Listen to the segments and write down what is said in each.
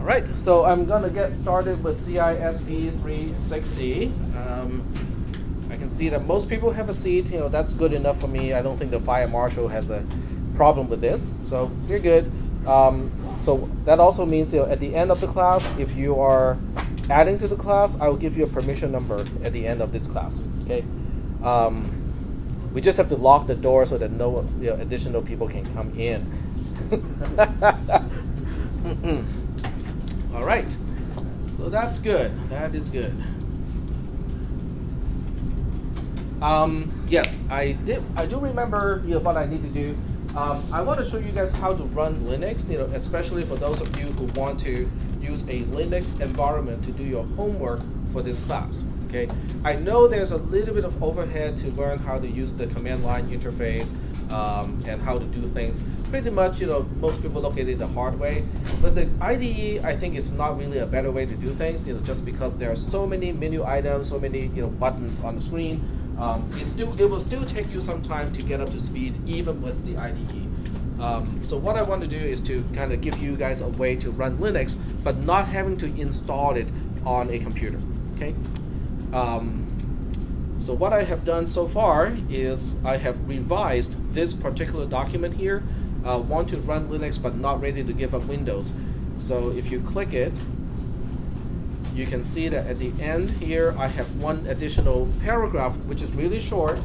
right, so I'm gonna get started with cisp360. I can see that most people have a seat. That's good enough for me. I don't think the fire marshal has a problem with this, so you're good. So that also means at the end of the class, if you are adding to the class, I will give you a permission number at the end of this class. Okay. We just have to lock the door so that no additional people can come in. All right, so that's good. That is good. Yes, I do remember what I need to do. I want to show you guys how to run Linux. Especially for those of you who want to use a Linux environment to do your homework for this class. Okay, I know there's a little bit of overhead to learn how to use the command line interface and how to do things. Pretty much, most people look at it the hard way, but the IDE I think is not really a better way to do things. Just because there are so many menu items, so many buttons on the screen, it will still take you some time to get up to speed, even with the IDE. So what I want to do is to kind of give you guys a way to run Linux, but not having to install it on a computer. Okay. So what I have done so far is I have revised this particular document here. Want to run Linux but not ready to give up Windows. So if you click it, you can see that at the end here I have one additional paragraph which is really short.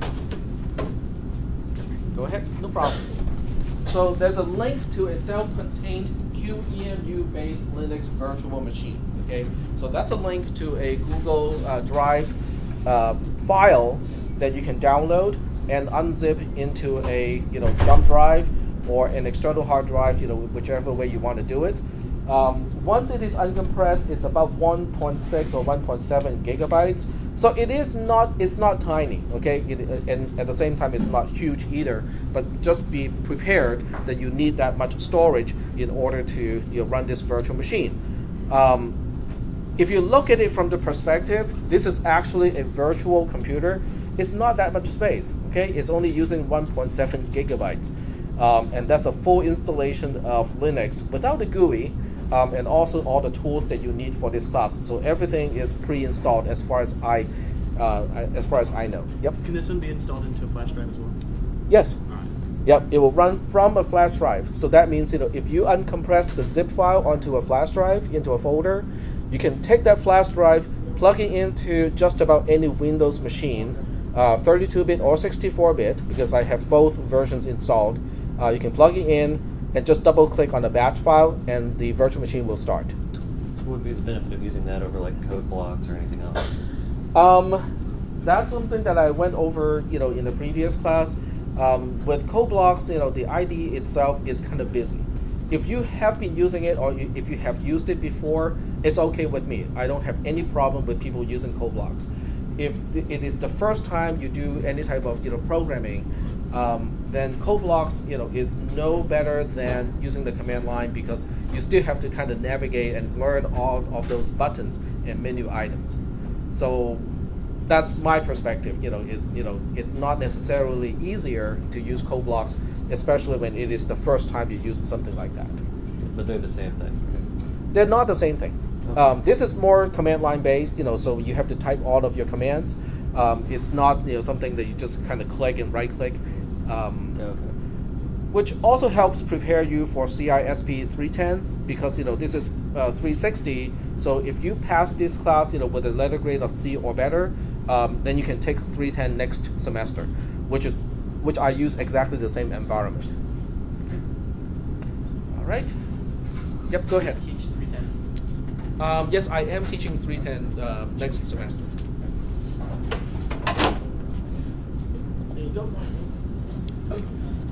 Go ahead, no problem. So there's a link to a self-contained QEMU-based Linux virtual machine. Okay, so that's a link to a Google Drive file that you can download and unzip into a jump drive or an external hard drive, whichever way you want to do it. Once it is uncompressed, it's about 1.6 or 1.7 gigabytes. So it's not tiny, okay? And at the same time, it's not huge either. But just be prepared that you need that much storage in order to run this virtual machine. If you look at it from the perspective, this is actually a virtual computer. It's not that much space, okay? It's only using 1.7 gigabytes. And that's a full installation of Linux without the GUI, and also all the tools that you need for this class. So everything is pre-installed as far as I know. Yep. Can this one be installed into a flash drive as well? Yes. All right. Yep. It will run from a flash drive. So that means if you uncompress the zip file onto a flash drive into a folder, you can take that flash drive, plug it into just about any Windows machine, 32-bit or 64-bit, because I have both versions installed. You can plug it in and just double-click on the batch file, and the virtual machine will start. What would be the benefit of using that over like code blocks or anything else? That's something that I went over, in the previous class. With code blocks, the IDE itself is kind of busy. If you have been using it or if you have used it before, it's okay with me. I don't have any problem with people using code blocks. If it is the first time you do any type of programming, then code blocks is no better than using the command line, because you still have to kind of navigate and learn all of those buttons and menu items. So that's my perspective. It's not necessarily easier to use code blocks, especially when it is the first time you use something like that. But they're the same thing. They're not the same thing. Okay. This is more command line based, so you have to type all of your commands. It's not something that you just kind of click and right click, Okay. which also helps prepare you for CISP310, because this is 360. So if you pass this class with a letter grade of C or better, then you can take 310 next semester, which I use exactly the same environment. All right. Yep. Go ahead. Teach 310. Yes, I am teaching 310 next semester. There you go.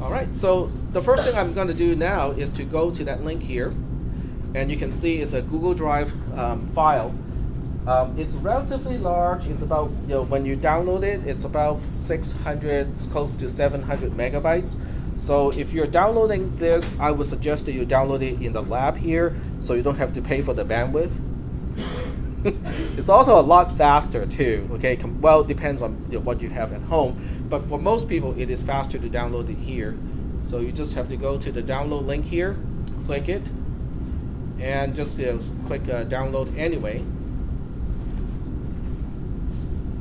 All right, so the first thing I'm going to do now is to go to that link here, and you can see it's a Google Drive file. It's relatively large. It's about, when you download it, it's about 600, close to 700 megabytes. So if you're downloading this, I would suggest that you download it in the lab here, so you don't have to pay for the bandwidth. It's also a lot faster too. Okay, well, it depends on what you have at home, but for most people, it is faster to download it here. So you just have to go to the download link here, click it, and just click download anyway.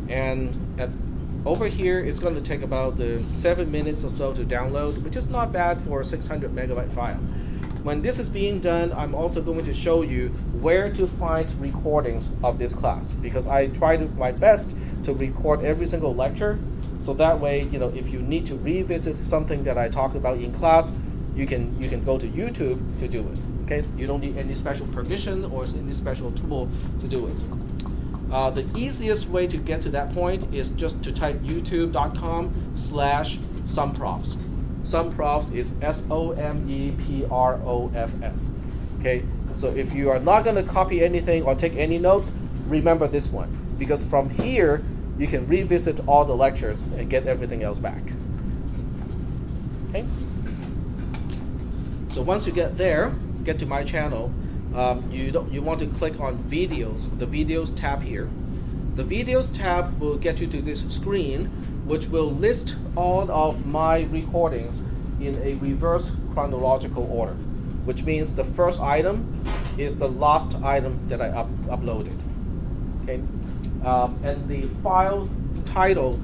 And over here, it's going to take about 7 minutes or so to download, which is not bad for a 600 megabyte file. When this is being done, I'm also going to show you where to find recordings of this class, because I try my best to record every single lecture, so that way, if you need to revisit something that I talked about in class, you can go to YouTube to do it. Okay, you don't need any special permission or any special tool to do it. The easiest way to get to that point is just to type youtube.com/someprofs. Someprofs is SOMEPROFS. Okay, so if you are not going to copy anything or take any notes, remember this one, because from here you can revisit all the lectures and get everything else back. Okay. So once you get there, get to my channel, you want to click on videos, the videos tab here. The videos tab will get you to this screen, which will list all of my recordings in a reverse chronological order, which means the first item is the last item that I uploaded. Okay, and the file title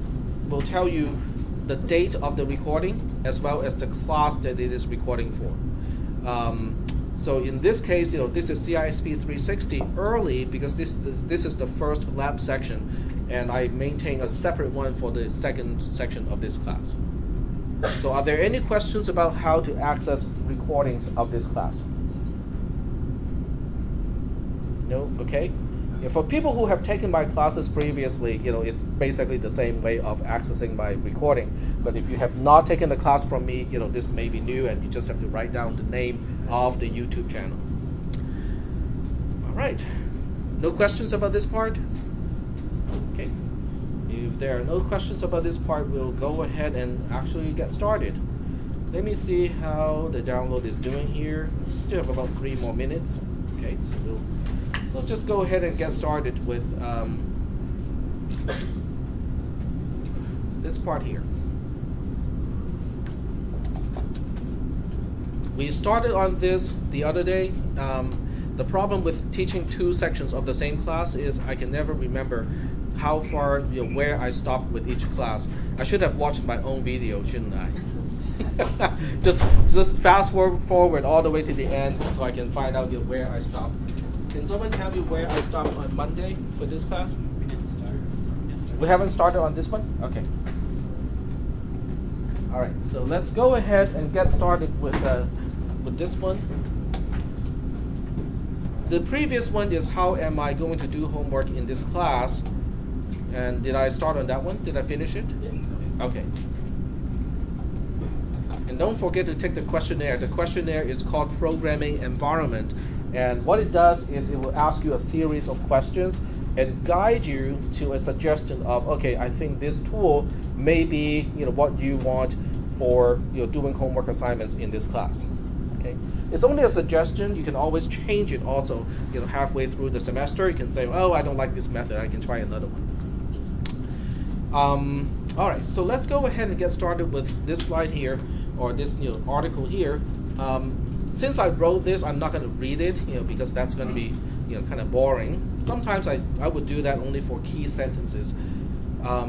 will tell you the date of the recording as well as the class that it is recording for. So in this case, this is cisp360 early, because this is the first lab section, and I maintain a separate one for the second section of this class. So are there any questions about how to access recordings of this class? No? Okay. For people who have taken my classes previously, it's basically the same way of accessing my recording. But if you have not taken the class from me, this may be new, and you just have to write down the name of the YouTube channel. All right. No questions about this part? Okay. If there are no questions about this part, we'll go ahead and actually get started. Let me see how the download is doing here. Still have about 3 more minutes. Okay, so we'll just go ahead and get started with this part here. We started on this the other day. The problem with teaching 2 sections of the same class is I can never remember how far, where I stopped with each class. I should have watched my own video, shouldn't I? just fast forward all the way to the end so I can find out where I stopped. Can someone tell me where I stopped on Monday for this class? We didn't start. We haven't started on this one? Okay. All right, so let's go ahead and get started with this one. The previous one is how am I going to do homework in this class? And did I start on that one? Did I finish it? Yes. Okay. And don't forget to take the questionnaire. The questionnaire is called Programming Environment. And what it does is it will ask you a series of questions and guide you to a suggestion of, okay, I think this tool may be what you want for doing homework assignments in this class. Okay, it's only a suggestion. You can always change it also. Halfway through the semester, you can say, oh, I don't like this method. I can try another one. All right, so let's go ahead and get started with this slide here, or this article here. Since I wrote this, I'm not going to read it, because that's going to be kind of boring. Sometimes I would do that only for key sentences. All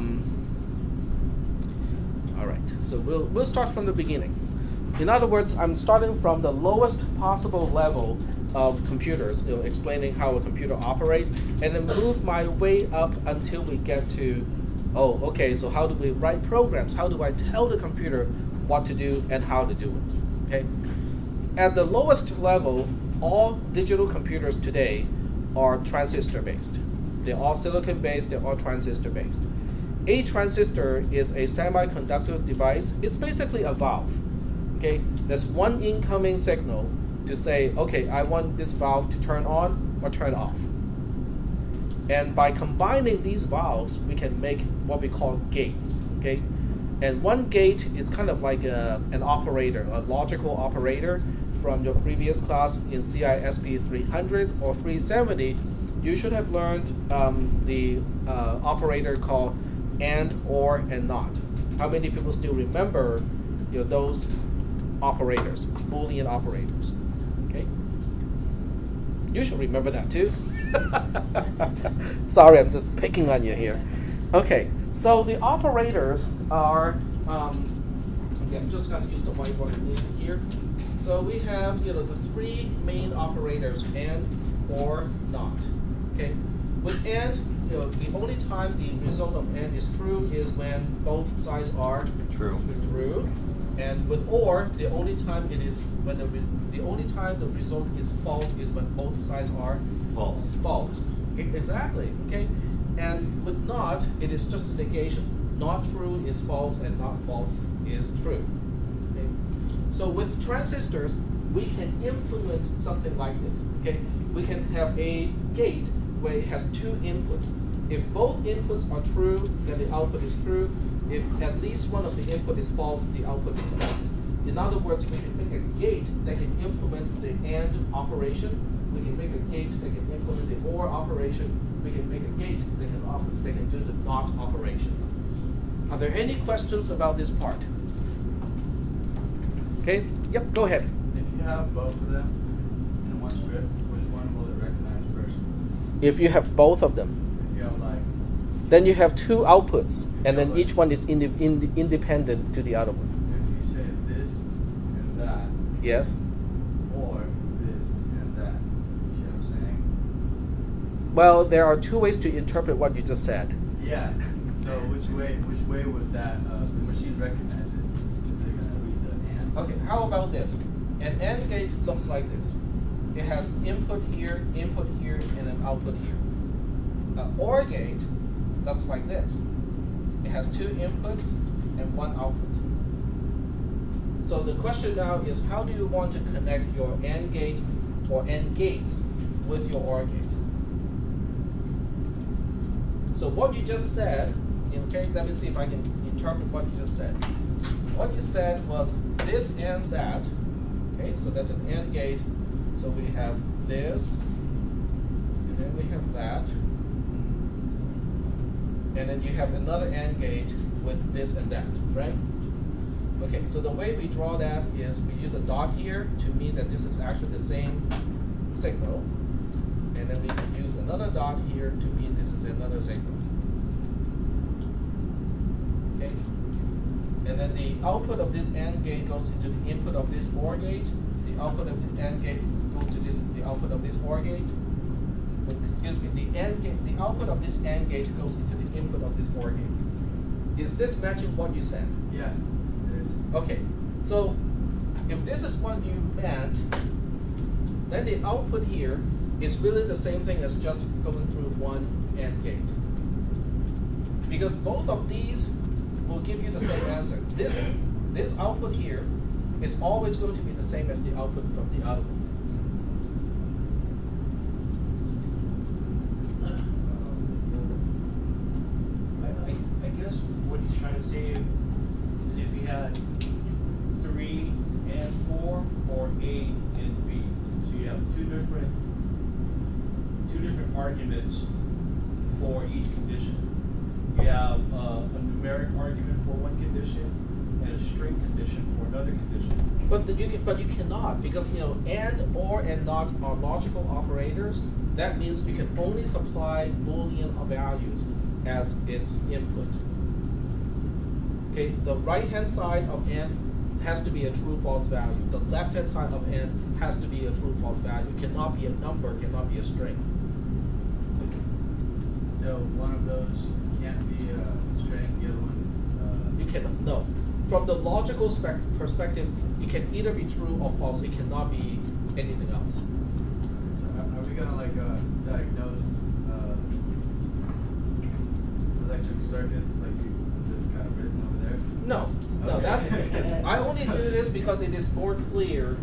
right, so we'll start from the beginning. In other words, I'm starting from the lowest possible level of computers, explaining how a computer operates, and then move my way up until we get to, oh, okay, so how do we write programs? How do I tell the computer what to do and how to do it? Okay. At the lowest level, all digital computers today are transistor-based. They're all silicon-based, they're all transistor-based. A transistor is a semiconductor device. It's basically a valve. Okay, there's one incoming signal to say, okay, I want this valve to turn on or turn off. And by combining these valves, we can make what we call gates. Okay, and one gate is kind of like an operator, a logical operator from your previous class in cisp300 or 370. You should have learned the operator called and, or, and not. How many people still remember those operators, Boolean operators? Okay. You should remember that too. Sorry, I'm just picking on you here. Okay, so the operators are, okay, I'm just going to use the whiteboard a little bit here. So we have, the three main operators, and, or, not. Okay, with and, the only time the result of and is true is when both sides are True. True. And with or, the only time it is when the only time the result is false is when both sides are False. false. Okay, exactly. Okay. And with not, it is just a negation. Not true is false, and not false is true. Okay. So with transistors, we can implement something like this. Okay. We can have a gate where it has two inputs. If both inputs are true, then the output is true. If at least one of the input is false, the output is false. In other words, we can make a gate that can implement the AND operation. We can make a gate that can implement the OR operation. We can make a gate that can do the NOT operation. Are there any questions about this part? Okay, yep, go ahead. If you have both of them in one script, which one will it recognize first? If you have both of them, If you have like, then you have two outputs, and then like- each one is independent to the other one. if you say this and that, Yes? or this and that, you see what I'm saying? Well, there are two ways to interpret what you just said. Yeah. So which way would that the machine recognize it? Is it gonna read the and? Okay, how about this? An AND gate looks like this. It has input here, and an output here. An OR gate looks like this. It has two inputs and one output. So the question now is, how do you want to connect your AND gate or AND gates with your OR gate? So what you just said, okay, let me see if I can interpret what you just said. What you said was this and that. Okay, so that's an AND gate. So we have this, and then we have that. And then you have another AND gate with this and that, right? Okay, so the way we draw that is we use a dot here to mean that this is actually the same signal. And then we can use another dot here to mean this is another signal. Okay? And then the output of this AND gate goes into the input of this OR gate. The output of the AND gate goes to the output of this OR gate. Excuse me, the output of this AND gate goes into the input of this OR gate. Is this matching what you said? Yeah. It is. Okay, so if this is what you meant, then the output here is really the same thing as just going through one AND gate. Because both of these will give you the same answer. This output here is always going to be the same as the output from the other one. I guess what he's trying to say is if you had 3 and 4 or A and B. So you have two different arguments for each condition. You have a numeric argument for one condition and a string condition for another condition. But you cannot, because and, or, and not are logical operators. That means you can only supply Boolean values as its input. Okay, the right-hand side of and has to be a true-false value. The left-hand side of and has to be a true-false value. It cannot be a number, cannot be a string. So one of those can't be a string, the other one. You cannot, no. From the logical perspective, it can either be true or false. It cannot be anything else. So are we gonna diagnose electric circuits like you just kind of written over there? No, Okay. that's. I only do this because it is more clear,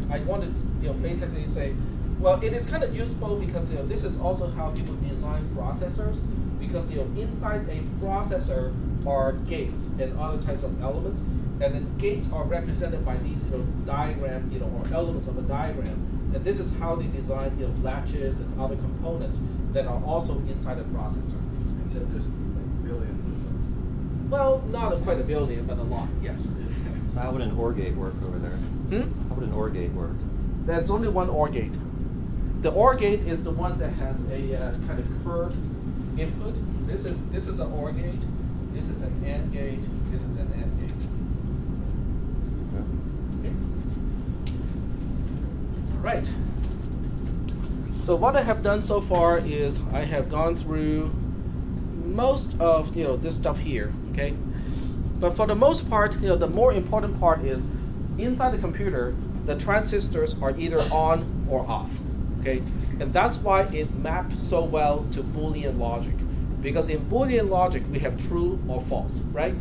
I wanted to, basically say, well, it is kind of useful because this is also how people design processors, because inside a processor are gates and other types of elements, and then gates are represented by these diagram, or elements of a diagram, and this is how they design latches and other components that are also inside a processor. Except there's like billions of those. Well, not quite a billion, but a lot, yes. How would an OR gate work over there? How would an OR gate work? There's only one OR gate. The OR gate is the one that has a kind of curved input. This is an OR gate. This is an AND gate. This is an AND gate. Okay. All right. So what I have done so far is I have gone through most of this stuff here. Okay. But for the most part, the more important part is inside the computer, the transistors are either on or off. Okay, and that's why it maps so well to Boolean logic, because in Boolean logic we have true or false, right?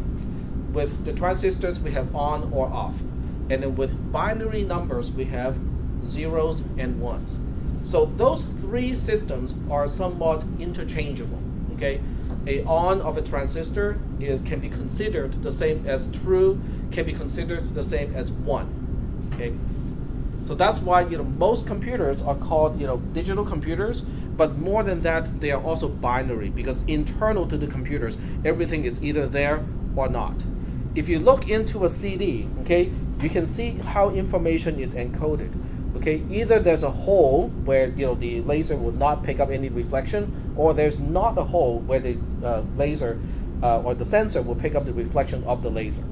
With the transistors we have on or off, and then with binary numbers we have zeros and ones. So those three systems are somewhat interchangeable. Okay, a on of a transistor can be considered the same as true, can be considered the same as one. Okay. So that's why most computers are called digital computers, but more than that, they are also binary, because internal to the computers, everything is either there or not. If you look into a CD, okay, you can see how information is encoded. Okay, either there's a hole where the laser will not pick up any reflection, or there's not a hole where the laser or the sensor will pick up the reflection of the laser.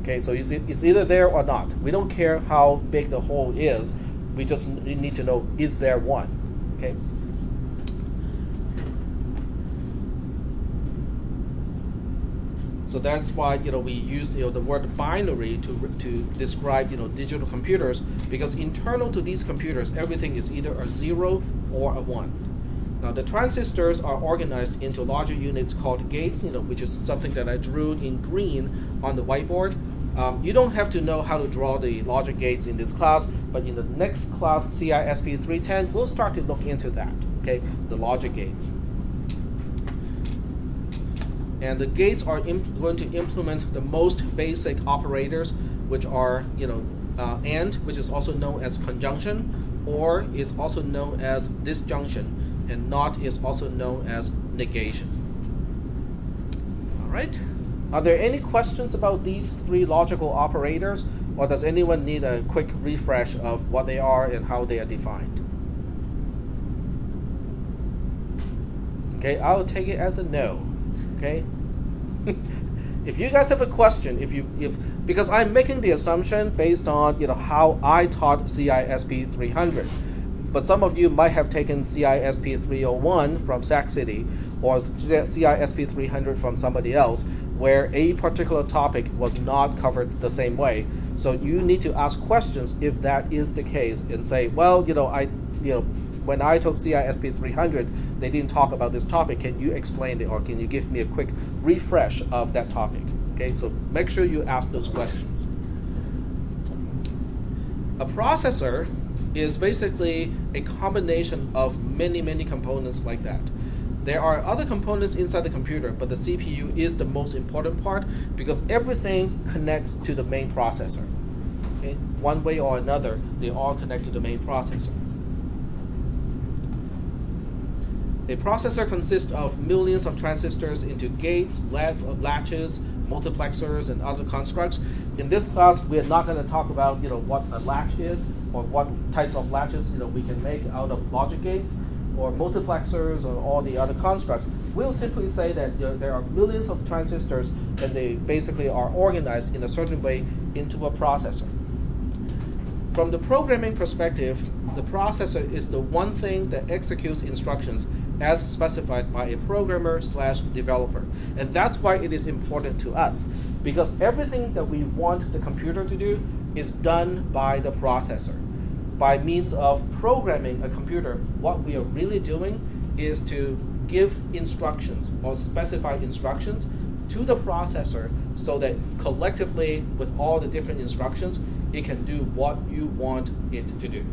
Okay, so it's either there or not. We don't care how big the hole is. We just need to know, is there one? Okay. So that's why we use the word binary to describe digital computers, because internal to these computers, everything is either a 0 or a 1. Now the transistors are organized into larger units called gates, which is something that I drew in green on the whiteboard. You don't have to know how to draw the logic gates in this class, but in the next class, cisp310, we'll start to look into that, okay, the logic gates. And the gates are going to implement the most basic operators, which are, AND, which is also known as conjunction, OR is also known as disjunction, and NOT is also known as negation. All right. Are there any questions about these three logical operators, or does anyone need a quick refresh of what they are and how they are defined? Okay, I'll take it as a no. Okay. If you guys have a question, because I'm making the assumption based on how I taught CISP 300. But some of you might have taken CISP 301 from Sac City or CISP 300 from somebody else, where a particular topic was not covered the same way. So you need to ask questions if that is the case and say, well, when I took CISP 300, they didn't talk about this topic. Can you explain it, or can you give me a quick refresh of that topic? Okay, so make sure you ask those questions. A processor is basically a combination of many, many components like that. There are other components inside the computer, but the CPU is the most important part because everything connects to the main processor. Okay? One way or another, they all connect to the main processor. A processor consists of millions of transistors into gates, latches, multiplexers, and other constructs. In this class, we are not going to talk about what a latch is or what types of latches we can make out of logic gates or multiplexers or all the other constructs. We'll simply say that there are millions of transistors and they basically are organized in a certain way into a processor. From the programming perspective, the processor is the one thing that executes instructions as specified by a programmer/developer. And that's why it is important to us, because everything that we want the computer to do is done by the processor. By means of programming a computer, what we are really doing is to give instructions or specify instructions to the processor so that collectively, with all the different instructions, it can do what you want it to do.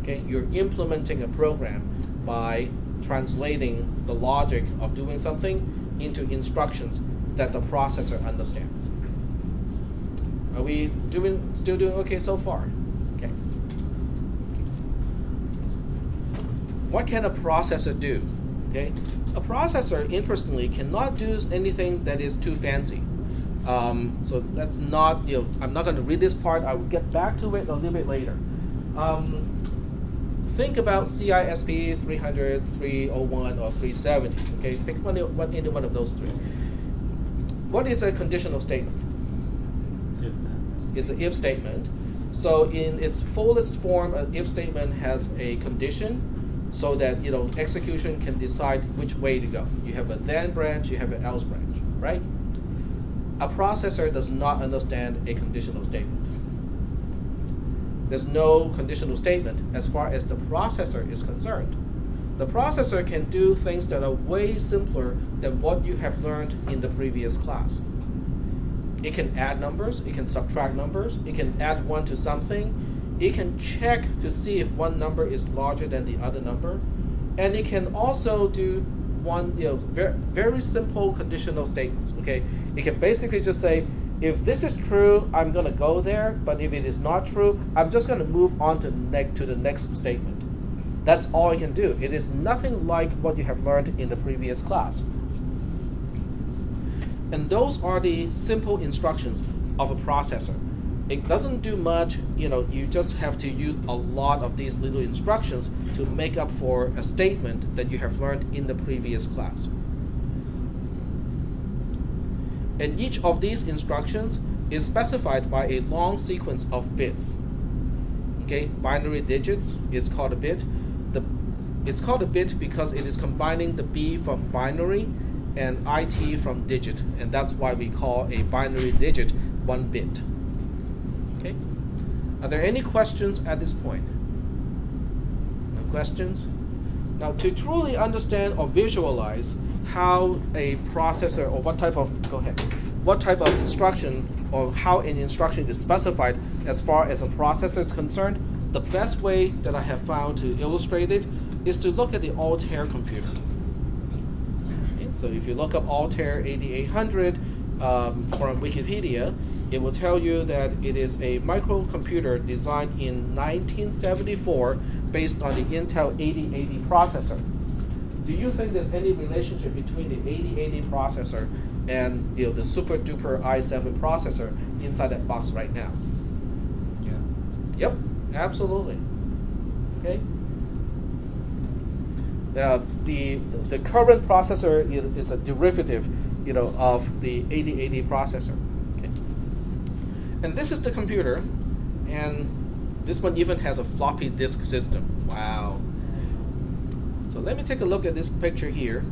Okay, you're implementing a program by translating the logic of doing something into instructions that the processor understands. Are we still doing okay so far? Okay. What can a processor do? Okay, a processor, interestingly, cannot do anything that is too fancy. So let's not, I'm not going to read this part. I will get back to it a little bit later. think about CISP 300, 301, or 370. Okay, pick any one of those three. What is a conditional statement? It's an if statement. So in its fullest form, an if statement has a condition so that execution can decide which way to go. You have a then branch, you have an else branch, right? A processor does not understand a conditional statement. There's no conditional statement as far as the processor is concerned. The processor can do things that are way simpler than what you have learned in the previous class. It can add numbers, it can subtract numbers, it can add one to something, it can check to see if one number is larger than the other number, and it can also do very simple conditional statements. Okay, it can basically just say, if this is true, I'm going to go there, but if it is not true, I'm just going to move on to the next statement. That's all it can do. It is nothing like what you have learned in the previous class. And those are the simple instructions of a processor. It doesn't do much, you just have to use a lot of these little instructions to make up for a statement that you have learned in the previous class. And each of these instructions is specified by a long sequence of bits. Okay, binary digits is called a bit. It's called a bit because it is combining the B from binary and IT from digit, and that's why we call a binary digit 1 bit. Okay? Are there any questions at this point? No questions? Now, to truly understand or visualize how a processor or what type of instruction or how an instruction is specified as far as a processor is concerned, the best way that I have found to illustrate it is to look at the Altair computer. Okay, so if you look up Altair 8800 from Wikipedia, it will tell you that it is a microcomputer designed in 1974 based on the Intel 8080 processor. Do you think there's any relationship between the 8080 processor and the super duper i7 processor inside that box right now? Yeah. Yep, absolutely. Okay. The current processor is a derivative, of the 8080 processor. Okay. And this is the computer, and this one even has a floppy disk system. Wow. So let me take a look at this picture here,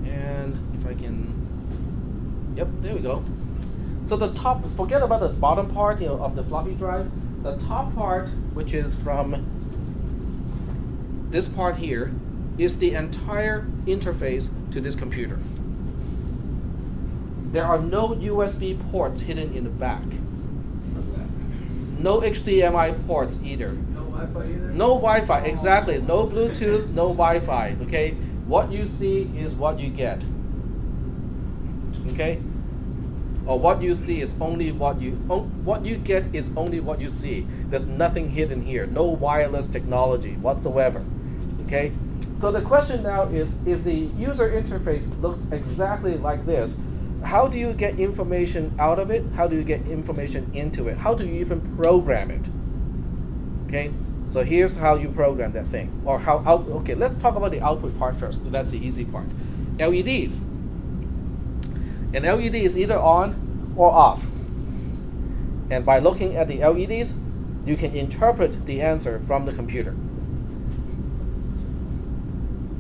and if I can, yep, there we go. So the top, forget about the bottom part, of the floppy drive. The top part, which is from this part here, is the entire interface to this computer. There are no USB ports hidden in the back. No HDMI ports either. No Wi-Fi either? No Wi-Fi, exactly. No Bluetooth, no Wi-Fi, okay? What you see is what you get, okay? Or what you see is only what you get is only what you see. There's nothing hidden here. No wireless technology whatsoever, okay? So the question now is, if the user interface looks exactly like this, how do you get information out of it? How do you get information into it? How do you even program it? Okay, so here's how you program that thing. Or okay, let's talk about the output part first. That's the easy part. LEDs. An LED is either on or off. And by looking at the LEDs, you can interpret the answer from the computer.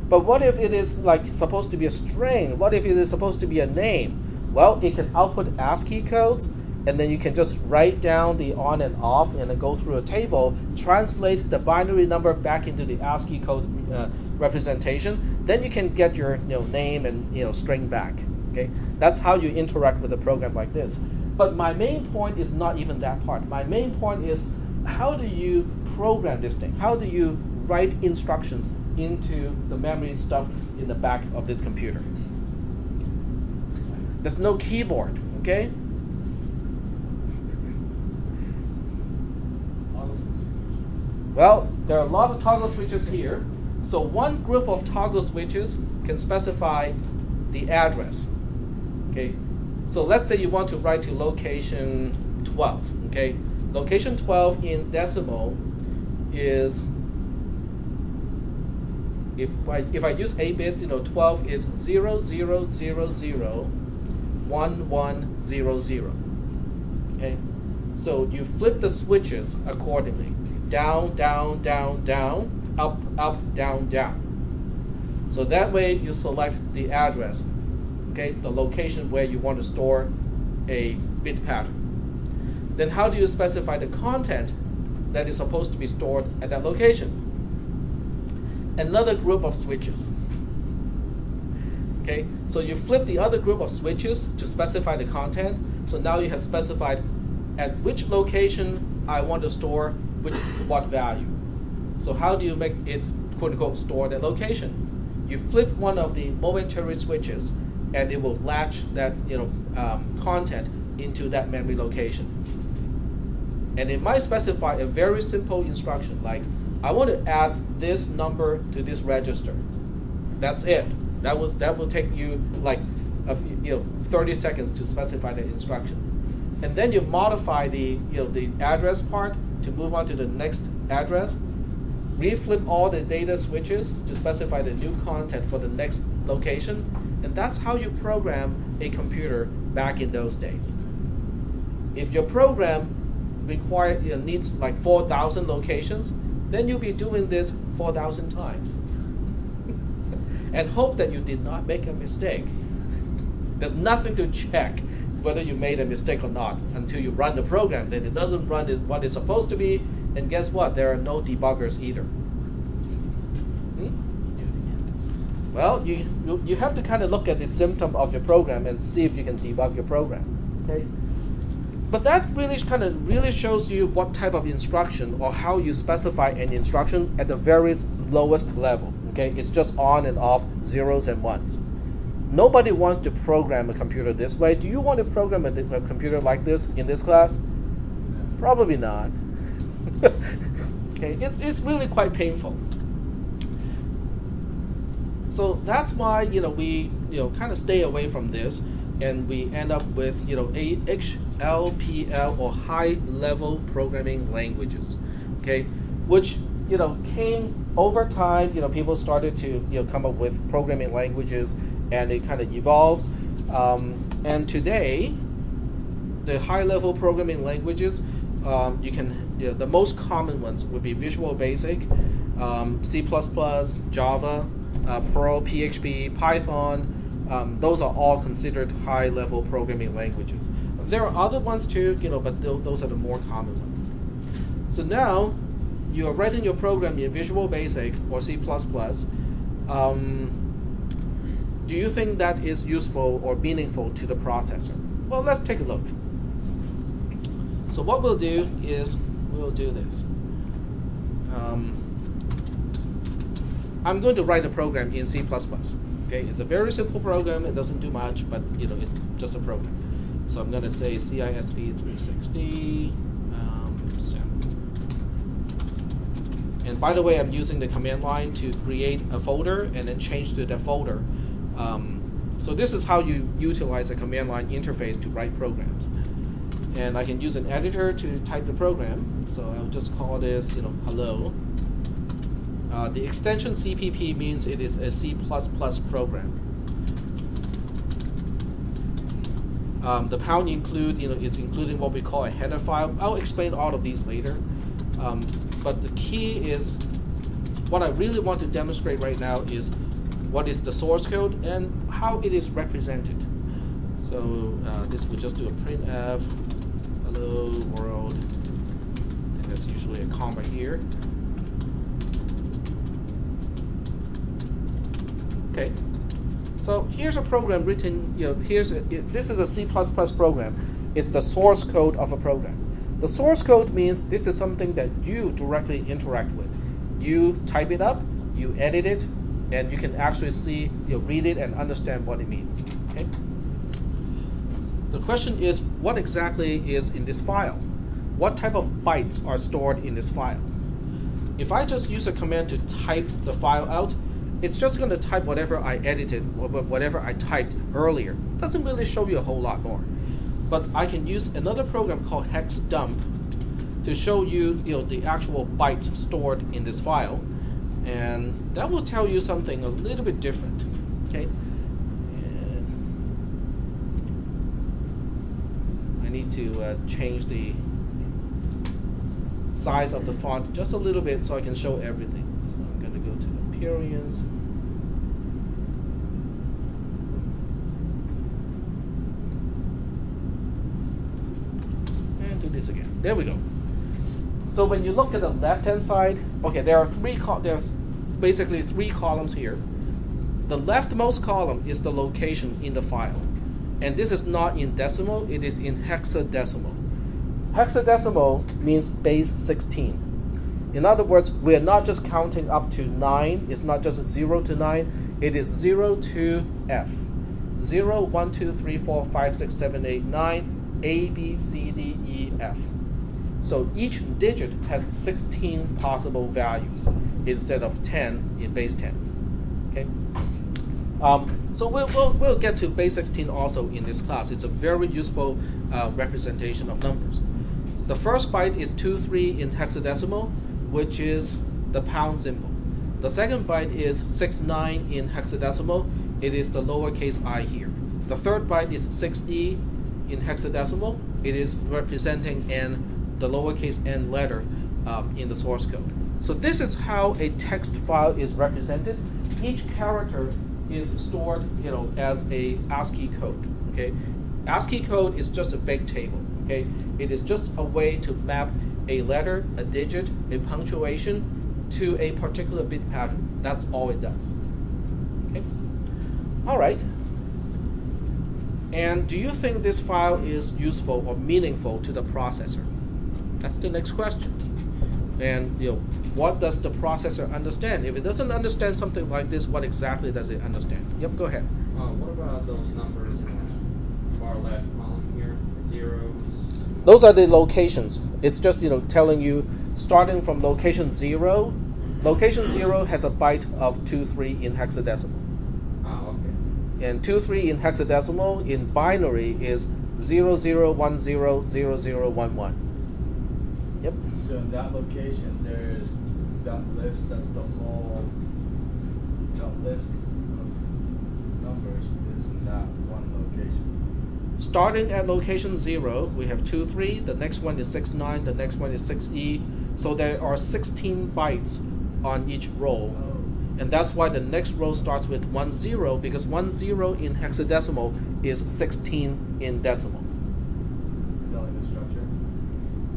But what if it is supposed to be a string? What if it is supposed to be a name? Well, it can output ASCII codes, and then you can just write down the on and off and then go through a table, translate the binary number back into the ASCII code representation. Then you can get your name and string back. Okay, that's how you interact with a program like this. But my main point is not even that part. My main point is, how do you program this thing? How do you write instructions into the memory stuff in the back of this computer? There's no keyboard, okay? Well, there are a lot of toggle switches here. So one group of toggle switches can specify the address, okay? So let's say you want to write to location 12, okay? Location 12 in decimal is if I use 8 bits, 12 is 00001100. Okay, so you flip the switches accordingly: down, down, down, down, up, up, down, down. So that way you select the address, okay, the location where you want to store a bit pattern. Then how do you specify the content that is supposed to be stored at that location? Another group of switches. Okay, so you flip the other group of switches to specify the content. So now you have specified at which location I want to store what value. So how do you make it, quote unquote, store that location? You flip one of the momentary switches, and it will latch that content into that memory location. And it might specify a very simple instruction like, I want to add this number to this register. That's it. That will take you like 30 seconds to specify the instruction. And then you modify the address part to move on to the next address. Reflip all the data switches to specify the new content for the next location. And that's how you program a computer back in those days. If your program needs like 4,000 locations, then you'll be doing this 4,000 times. And hope that you did not make a mistake. There's nothing to check whether you made a mistake or not until you run the program. Then it doesn't run what it's supposed to be, and guess what? There are no debuggers either. Well, you have to kind of look at the symptom of your program and see if you can debug your program. Okay? But that really shows you what type of instruction or how you specify an instruction at the very lowest level. Okay? It's just on and off, zeros and ones. Nobody wants to program a computer this way. Do you want to program a computer like this in this class? Probably not. Okay, it's really quite painful. So that's why we kind of stay away from this, and we end up with HLPL or high level programming languages. Okay, which came over time. People started to come up with programming languages, and it kind of evolves. And today, the high-level programming languages, the most common ones would be Visual Basic, C++, Java, Perl, PHP, Python. Those are all considered high-level programming languages. There are other ones too, but those are the more common ones. So now, you are writing your program in Visual Basic or C++. Do you think that is useful or meaningful to the processor? Well, let's take a look. So what we'll do is we'll do this. I'm going to write a program in C++. Okay, it's a very simple program. It doesn't do much, but it's just a program. So I'm going to say cisp360. And by the way, I'm using the command line to create a folder and then change to that folder. So this is how you utilize a command line interface to write programs. And I can use an editor to type the program. So I'll just call this, hello. The extension CPP means it is a C++ program. The pound include, is including what we call a header file. I'll explain all of these later. But the key is, what I really want to demonstrate right now is what is the source code and how it is represented. So this would just do a printf, hello world, and there's usually a comma here. Okay, so here's a program written, this is a C++ program. It's the source code of a program. The source code means this is something that you directly interact with. You type it up, you edit it, and you can actually see, read it and understand what it means. Okay? The question is, what exactly is in this file? What type of bytes are stored in this file? If I just use a command to type the file out, it's just going to type whatever I edited or whatever I typed earlier. It doesn't really show you a whole lot more. But I can use another program called hexdump to show you, the actual bytes stored in this file. And that will tell you something a little bit different, okay? And I need to change the size of the font just a little bit so I can show everything. So I'm going to go to appearance. And do this again. There we go. So when you look at the left-hand side, okay, there's basically three columns here. The leftmost column is the location in the file. And this is not in decimal, it is in hexadecimal. Hexadecimal means base 16. In other words, we are not just counting up to 9, it's not just 0 to 9, it is 0 to F. 0, 1, 2, 3, 4, 5, 6, 7, 8, 9, A, B, C, D, E, F. So each digit has 16 possible values instead of 10 in base 10. Okay. So we'll get to base 16 also in this class. It's a very useful representation of numbers. The first byte is 23 in hexadecimal, which is the pound symbol. The second byte is 69 in hexadecimal. It is the lowercase I here. The third byte is 6E in hexadecimal. It is representing n, the lowercase n letter in the source code. So this is how a text file is represented. Each character is stored, as a ASCII code. Okay, ASCII code is just a big table. Okay, it is just a way to map a letter, a digit, a punctuation to a particular bit pattern. That's all it does. Okay, all right. And do you think this file is useful or meaningful to the processor? That's the next question. And what does the processor understand? If it doesn't understand something like this, what exactly does it understand? Yep, go ahead. What about those numbers in the far left column here? The zeros? Those are the locations. It's just telling you starting from location 0. Location 0 has a byte of 23 in hexadecimal. Oh, okay. And 23 in hexadecimal in binary is 00100011. Yep. So in that location, there's that list. That's the whole. That list of numbers is in that one location. Starting at location 0, we have 23. The next one is 69. The next one is 6E. So there are 16 bytes on each row. Oh. And that's why the next row starts with 10, because 10 in hexadecimal is 16 in decimal. Telling the structure.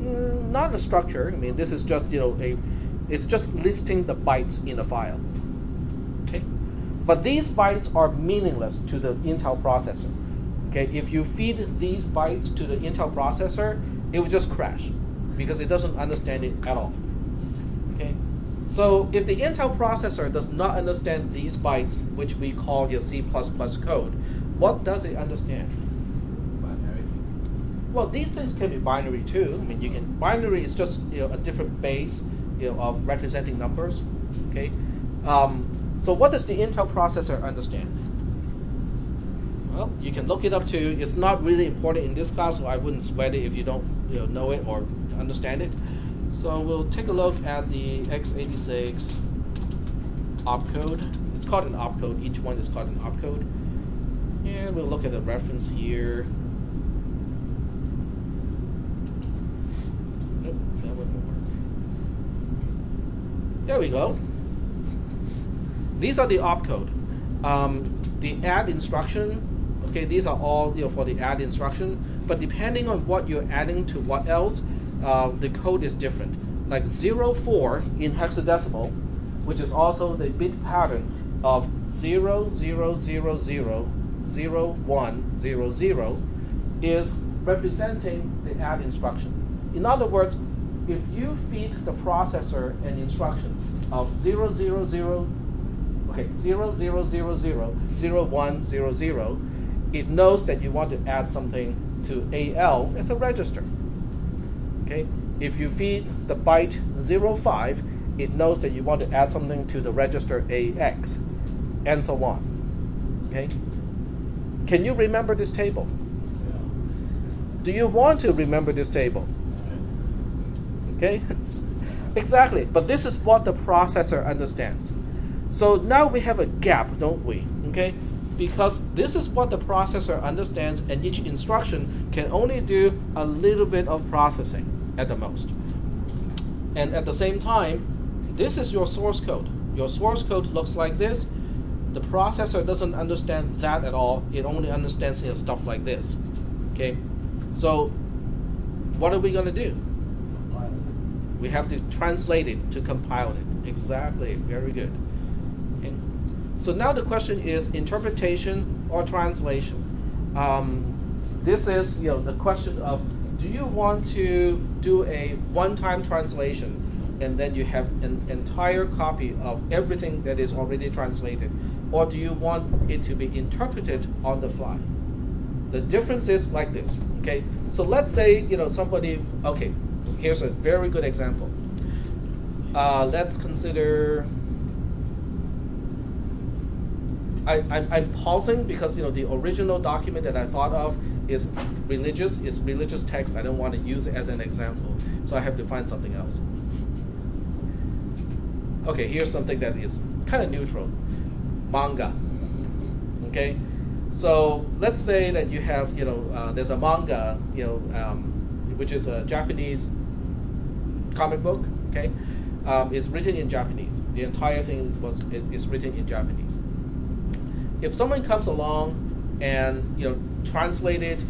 Not the structure. I mean, this is just it's just listing the bytes in a file. Okay, but these bytes are meaningless to the Intel processor. Okay, if you feed these bytes to the Intel processor, it will just crash because it doesn't understand it at all. Okay, so if the Intel processor does not understand these bytes, which we call your C++ code, what does it understand? Binary. Well, these things can be binary too. I mean, binary is just a different base of representing numbers. Okay, so what does the Intel processor understand? Well, you can look it up too. It's not really important in this class, so I wouldn't sweat it if you don't know it or understand it. So we'll take a look at the x86 opcode. It's called an opcode. Each one is called an opcode. And we'll look at the reference here. Nope, that wouldn't work. There we go. These are the opcode. The add instruction, okay, these are all for the add instruction, but depending on what you're adding to what else, the code is different. Like 04 in hexadecimal, which is also the bit pattern of 00000100, is representing the add instruction. In other words, if you feed the processor an instruction of 00000100, it knows that you want to add something to AL as a register. Okay, if you feed the byte 05, it knows that you want to add something to the register AX, and so on. Okay, can you remember this table? Yeah. Do you want to remember this table? Okay. Exactly, but this is what the processor understands. So now we have a gap, don't we? Okay, because this is what the processor understands, and each instruction can only do a little bit of processing at the most. And at the same time, this is your source code. Your source code looks like this. The processor doesn't understand that at all. It only understands stuff like this. Okay, so what are we going to do? We have to translate it to compile it. Exactly, very good. Okay. So now the question is interpretation or translation. This is the question of, do you want to do a one-time translation and then you have an entire copy of everything that is already translated, or do you want it to be interpreted on the fly? The difference is like this. Okay, so let's say somebody. Okay, here's a very good example. Let's consider. I'm pausing because the original document that I thought of is religious text. I don't want to use it as an example, so I have to find something else. Okay, here's something that is kind of neutral. Manga. Okay, so let's say that you have there's a manga which is a Japanese comic book. Okay, it's written in Japanese. The entire thing is written in Japanese. If someone comes along and translate it,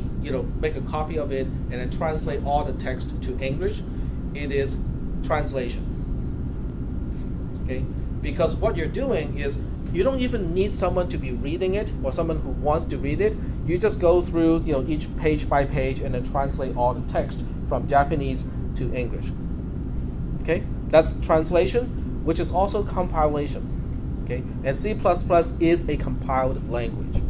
make a copy of it, and then translate all the text to English, it is translation. Okay, because what you're doing is you don't even need someone to be reading it or someone who wants to read it. You just go through each page by page and then translate all the text from Japanese to English. Okay, that's translation, which is also compilation. Okay, and C++ is a compiled language.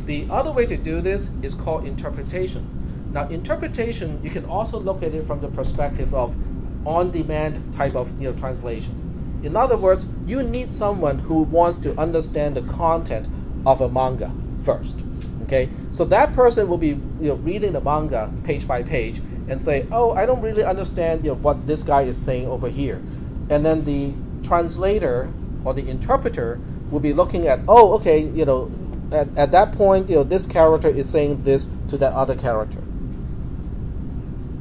The other way to do this is called interpretation. Now, interpretation, you can also look at it from the perspective of on-demand type of translation. In other words, you need someone who wants to understand the content of a manga first. Okay, so that person will be reading the manga page by page and say, oh, I don't really understand what this guy is saying over here. And then the translator or the interpreter will be looking at, oh, okay, at that point, this character is saying this to that other character.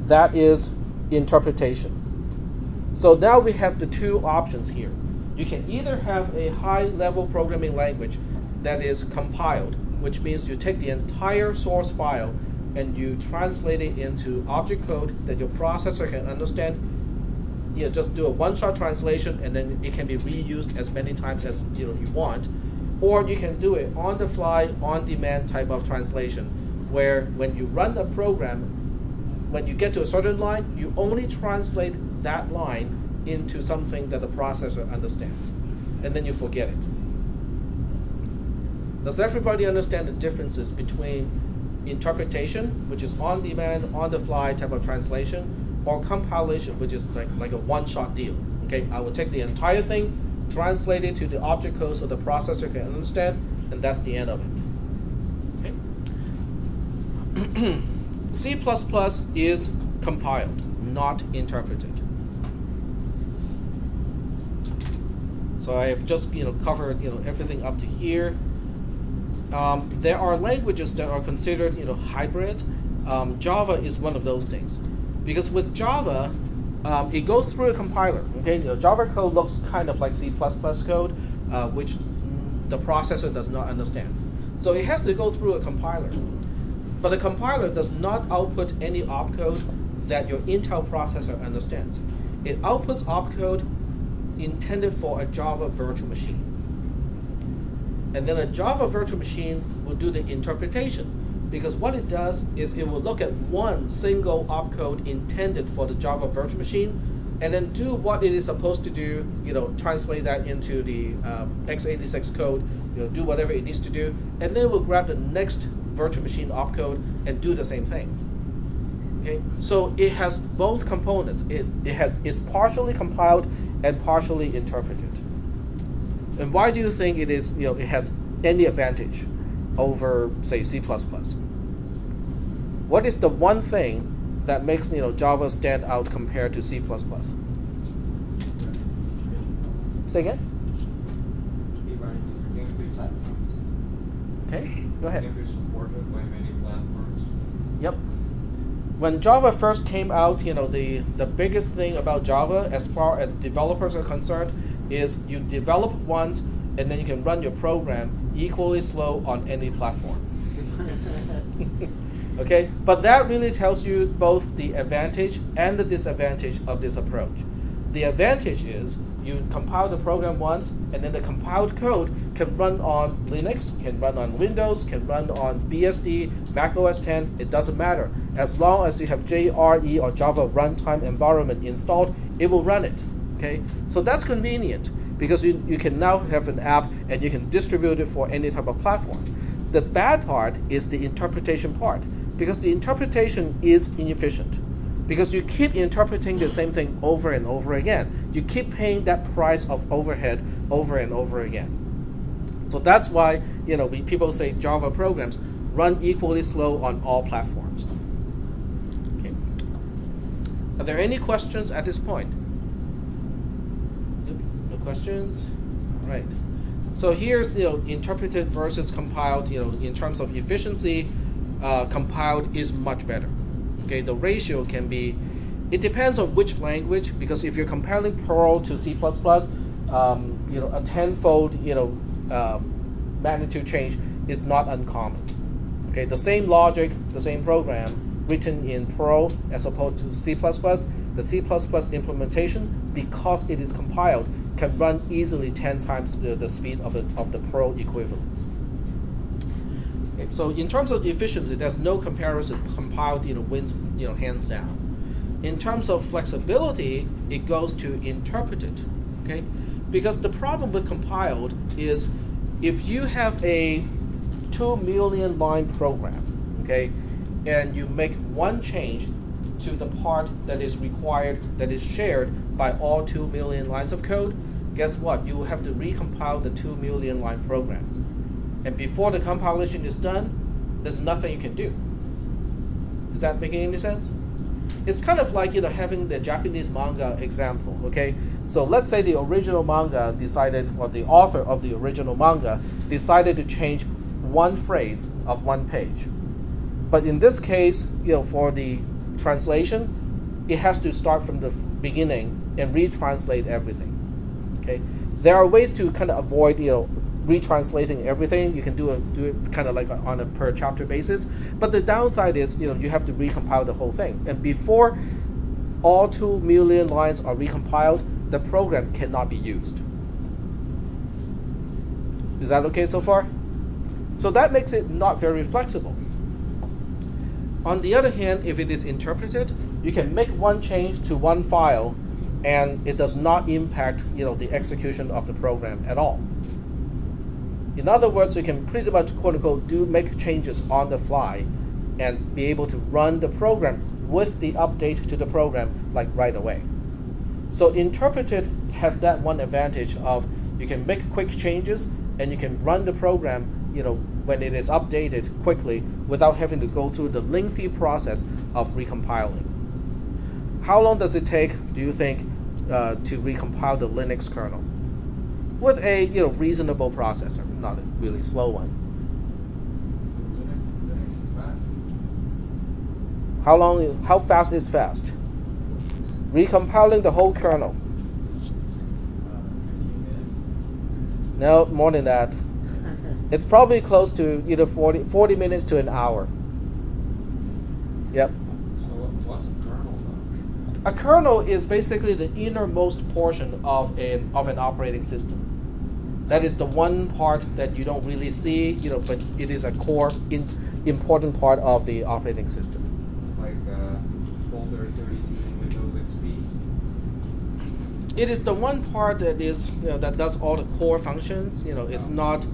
That is interpretation. So now we have the two options here. You can either have a high-level programming language that is compiled, which means you take the entire source file and you translate it into object code that your processor can understand. Just do a one-shot translation and then it can be reused as many times as you want. Or you can do it on the fly, on-demand type of translation, where when you run a program, when you get to a certain line, you only translate that line into something that the processor understands, and then you forget it. Does everybody understand the differences between interpretation, which is on-demand, on-the-fly type of translation, or compilation, which is like a one-shot deal? Okay, I will take the entire thing, translate it to the object code so the processor can understand, and that's the end of it. Okay. C++ is compiled, not interpreted. So I have just covered everything up to here. There are languages that are considered hybrid. Java is one of those things, because with Java, it goes through a compiler. Okay, Java code looks kind of like C++ code, which the processor does not understand. So it has to go through a compiler. But the compiler does not output any opcode that your Intel processor understands. It outputs opcode intended for a Java virtual machine. And then a Java virtual machine will do the interpretation, because what it does is it will look at one single opcode intended for the Java virtual machine and then do what it is supposed to do, translate that into the x86 code, do whatever it needs to do, and then we'll grab the next virtual machine opcode and do the same thing. Okay, so it has both components. It's partially compiled and partially interpreted. And why do you think it is? It has any advantage over, say, C++? What is the one thing that makes Java stand out compared to C++? Say again? Be running different game platforms. Okay, go ahead. Game supported by many platforms. Yep. When Java first came out, the biggest thing about Java, as far as developers are concerned, is you develop once and then you can run your program equally slow on any platform. Okay, but that really tells you both the advantage and the disadvantage of this approach. The advantage is you compile the program once, and then the compiled code can run on Linux, can run on Windows, can run on BSD, Mac OS X, it doesn't matter. As long as you have JRE or Java runtime environment installed, it will run it. Okay, so that's convenient because you can now have an app and you can distribute it for any type of platform. The bad part is the interpretation part, because the interpretation is inefficient. Because you keep interpreting the same thing over and over again. You keep paying that price of overhead over and over again. So that's why people say Java programs run equally slow on all platforms. Okay. Are there any questions at this point? Nope. No questions? All right. So here's interpreted versus compiled. In terms of efficiency, compiled is much better. Okay, the ratio can be, it depends on which language, because if you're compiling Perl to C++, a tenfold magnitude change is not uncommon. Okay, the same logic, the same program written in Perl as opposed to C++, the C++ implementation, because it is compiled, can run easily 10 times the speed of the Perl equivalents. Okay, so in terms of efficiency, there's no comparison. Compiled wins hands down. In terms of flexibility, it goes to interpreted. Okay, because the problem with compiled is if you have a 2 million line program, okay, and you make one change to the part that is required, that is shared by all 2 million lines of code, guess what? You will have to recompile the 2 million line program. And before the compilation is done, there's nothing you can do. Is that making any sense? It's kind of like having the Japanese manga example. Okay, so let's say the original manga decided, or the author of the original manga decided to change one phrase of one page. But in this case, for the translation, it has to start from the beginning and retranslate everything. Okay, there are ways to kind of avoid retranslating everything. You can do it kind of like on a per chapter basis, but the downside is you have to recompile the whole thing, and before all 2 million lines are recompiled, the program cannot be used. Is that okay so far? So that makes it not very flexible. On the other hand, if it is interpreted, you can make one change to one file and it does not impact the execution of the program at all. In other words, you can pretty much quote unquote make changes on the fly and be able to run the program with the update to the program like right away. So interpreted has that one advantage of you can make quick changes and you can run the program when it is updated quickly without having to go through the lengthy process of recompiling. How long does it take, do you think, to recompile the Linux kernel? With a reasonable processor, not a really slow one. Linux is fast. How fast is fast? Recompiling the whole kernel. 15 minutes. No, more than that. It's probably close to either 40 minutes to an hour. Yep. So what's a kernel though? A kernel is basically the innermost portion of an operating system. That is the one part that you don't really see, but it is a core, important part of the operating system. Like folder 32 in Windows XP? It is the one part that is that does all the core functions. It's not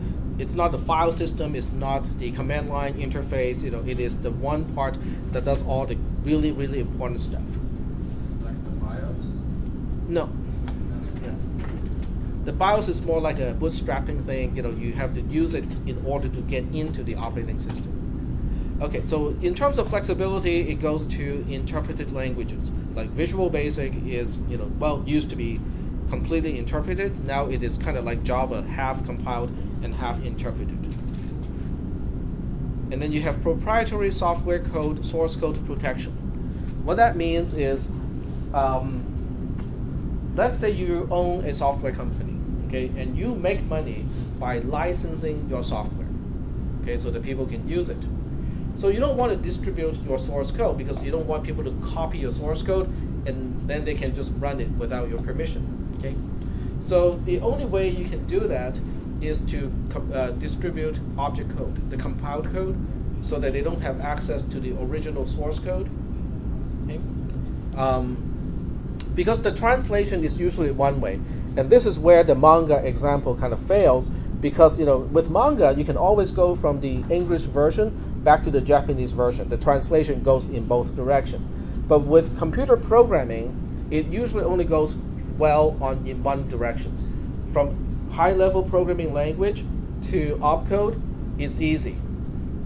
the file system. It's not the command line interface. It is the one part that does all the really, really important stuff. Like the BIOS. No. The BIOS is more like a bootstrapping thing. You have to use it in order to get into the operating system. Okay, so in terms of flexibility, it goes to interpreted languages. Like Visual Basic is, used to be completely interpreted. Now it is kind of like Java, half compiled and half interpreted. And then you have proprietary software code, source code protection. What that means is, let's say you own a software company, okay, and you make money by licensing your software, okay, so that people can use it. So you don't want to distribute your source code because you don't want people to copy your source code and then they can just run it without your permission, okay? So the only way you can do that is to distribute object code, the compiled code, so that they don't have access to the original source code, okay? Because the translation is usually one way, and this is where the manga example kind of fails, because with manga you can always go from the English version back to the Japanese version. The translation goes in both directions. But with computer programming, it usually only goes well in one direction. From high-level programming language to opcode is easy.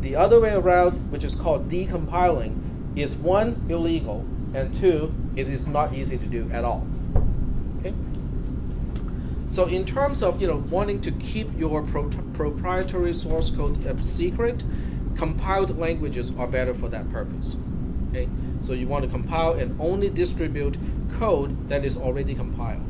The other way around, which is called decompiling, is one, illegal, and two, it is not easy to do at all. Okay? So in terms of wanting to keep your proprietary source code a secret, compiled languages are better for that purpose. Okay? So you want to compile and only distribute code that is already compiled.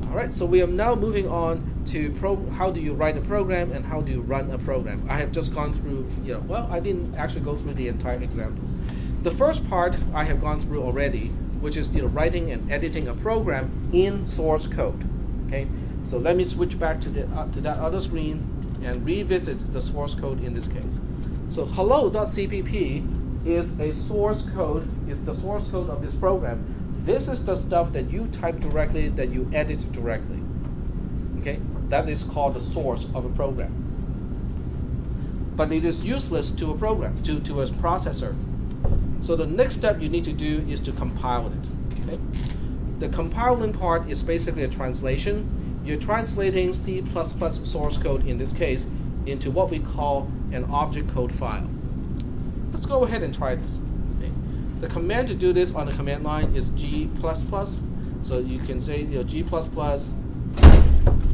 All right, so we are now moving on to how do you write a program and how do you run a program. I have just gone through, well, I didn't actually go through the entire example. The first part I have gone through already, which is writing and editing a program in source code. Okay, so let me switch back to that other screen and revisit the source code in this case. So hello.cpp is a source code, is the source code of this program. This is the stuff that you type directly, that you edit directly. Okay, that is called the source of a program. But it is useless to a program, to a processor. So the next step you need to do is to compile it. Okay, the compiling part is basically a translation. You're translating C++ source code in this case into what we call an object code file. Let's go ahead and try this. Okay. The command to do this on the command line is G++. So you can say G++.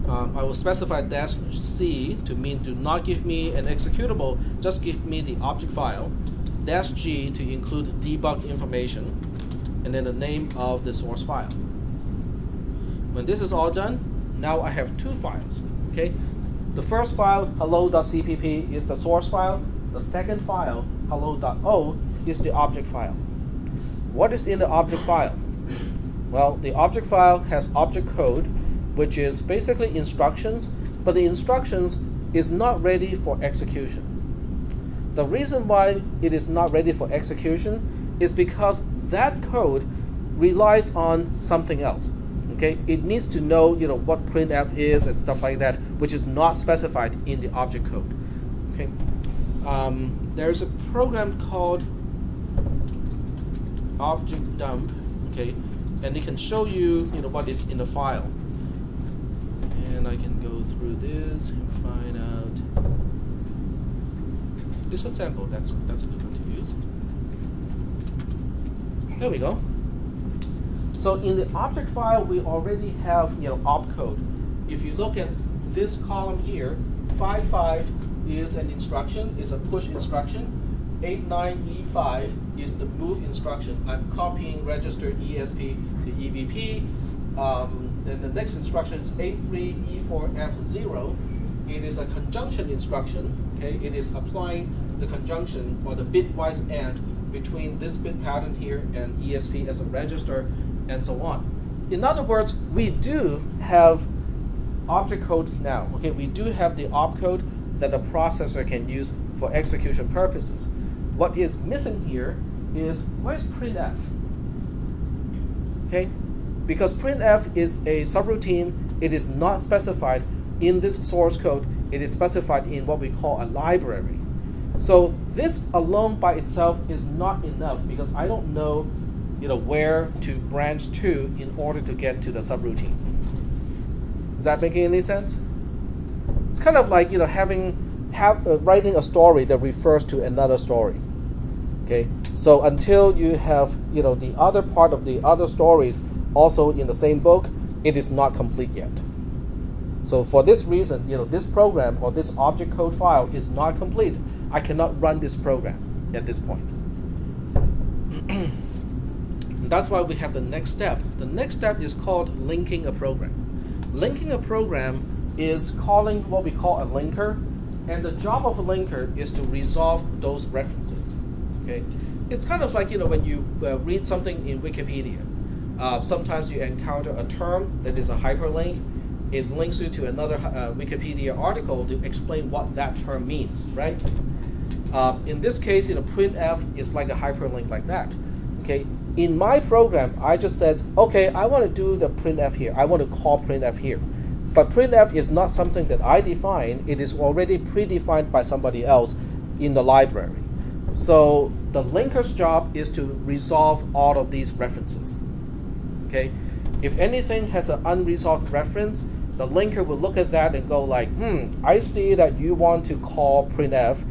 I will specify -C to mean do not give me an executable, just give me the object file. -G to include debug information, and then the name of the source file. When this is all done, now I have two files. Okay, the first file, hello.cpp, is the source file. The second file, hello.o, is the object file. What is in the object file? Well, the object file has object code, which is basically instructions, but the instructions is not ready for execution. The reason why it is not ready for execution is because that code relies on something else. Okay, it needs to know what printf is and stuff like that, which is not specified in the object code. Okay, there's a program called object dump. Okay, and it can show you what is in the file. And I can go through this and find out. Disassemble. That's a good one to use. There we go. So in the object file, we already have opcode. If you look at this column here, 55 is an instruction, is a push instruction. 89E5 is the move instruction. I'm copying register ESP to EBP. Then the next instruction is A3E4F0. It is a conjunction instruction. Okay, it is applying the conjunction or the bitwise AND between this bit pattern here and ESP as a register, and so on. In other words, we do have object code now. Okay, we do have the opcode that the processor can use for execution purposes. What is missing here is, where's printf? Okay, because printf is a subroutine, it is not specified in this source code. It is specified in what we call a library. So this alone by itself is not enough because I don't know, where to branch to in order to get to the subroutine. Is that making any sense? It's kind of like writing a story that refers to another story. Okay, so until you have the other part of the other stories also in the same book, it is not complete yet. So for this reason, this program or this object code file is not complete. I cannot run this program at this point. And that's why we have the next step. The next step is called linking a program. Linking a program is calling what we call a linker, and the job of a linker is to resolve those references. Okay, it's kind of like when you read something in Wikipedia. Sometimes you encounter a term that is a hyperlink. It links you to another Wikipedia article to explain what that term means, right? In this case, printf is like a hyperlink like that. Okay, in my program, I just says, okay, I want to do the printf here. I want to call printf here. But printf is not something that I define. It is already predefined by somebody else in the library. So the linker's job is to resolve all of these references. Okay, if anything has an unresolved reference, the linker will look at that and go like, I see that you want to call printf,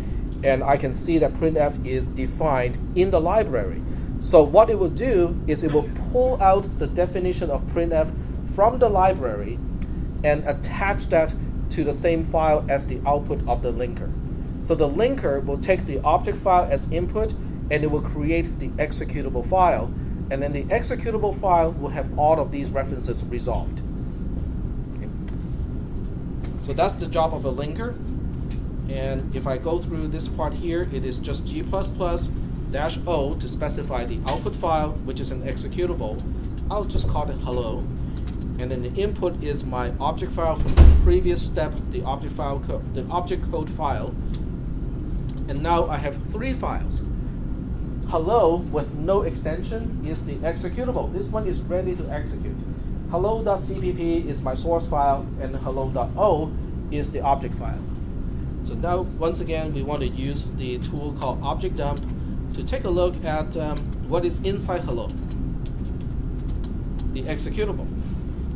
and I can see that printf is defined in the library. So what it will do is it will pull out the definition of printf from the library and attach that to the same file as the output of the linker. So the linker will take the object file as input, and it will create the executable file, and then the executable file will have all of these references resolved. Okay. So that's the job of a linker. And if I go through this part here, it is just G++-O to specify the output file, which is an executable. I'll just call it hello. And then the input is my object file from the previous step, the object code file. And now I have 3 files. Hello with no extension is the executable. This one is ready to execute. Hello.cpp is my source file, and hello.o is the object file. So now, once again, we want to use the tool called object dump to take a look at what is inside hello, the executable.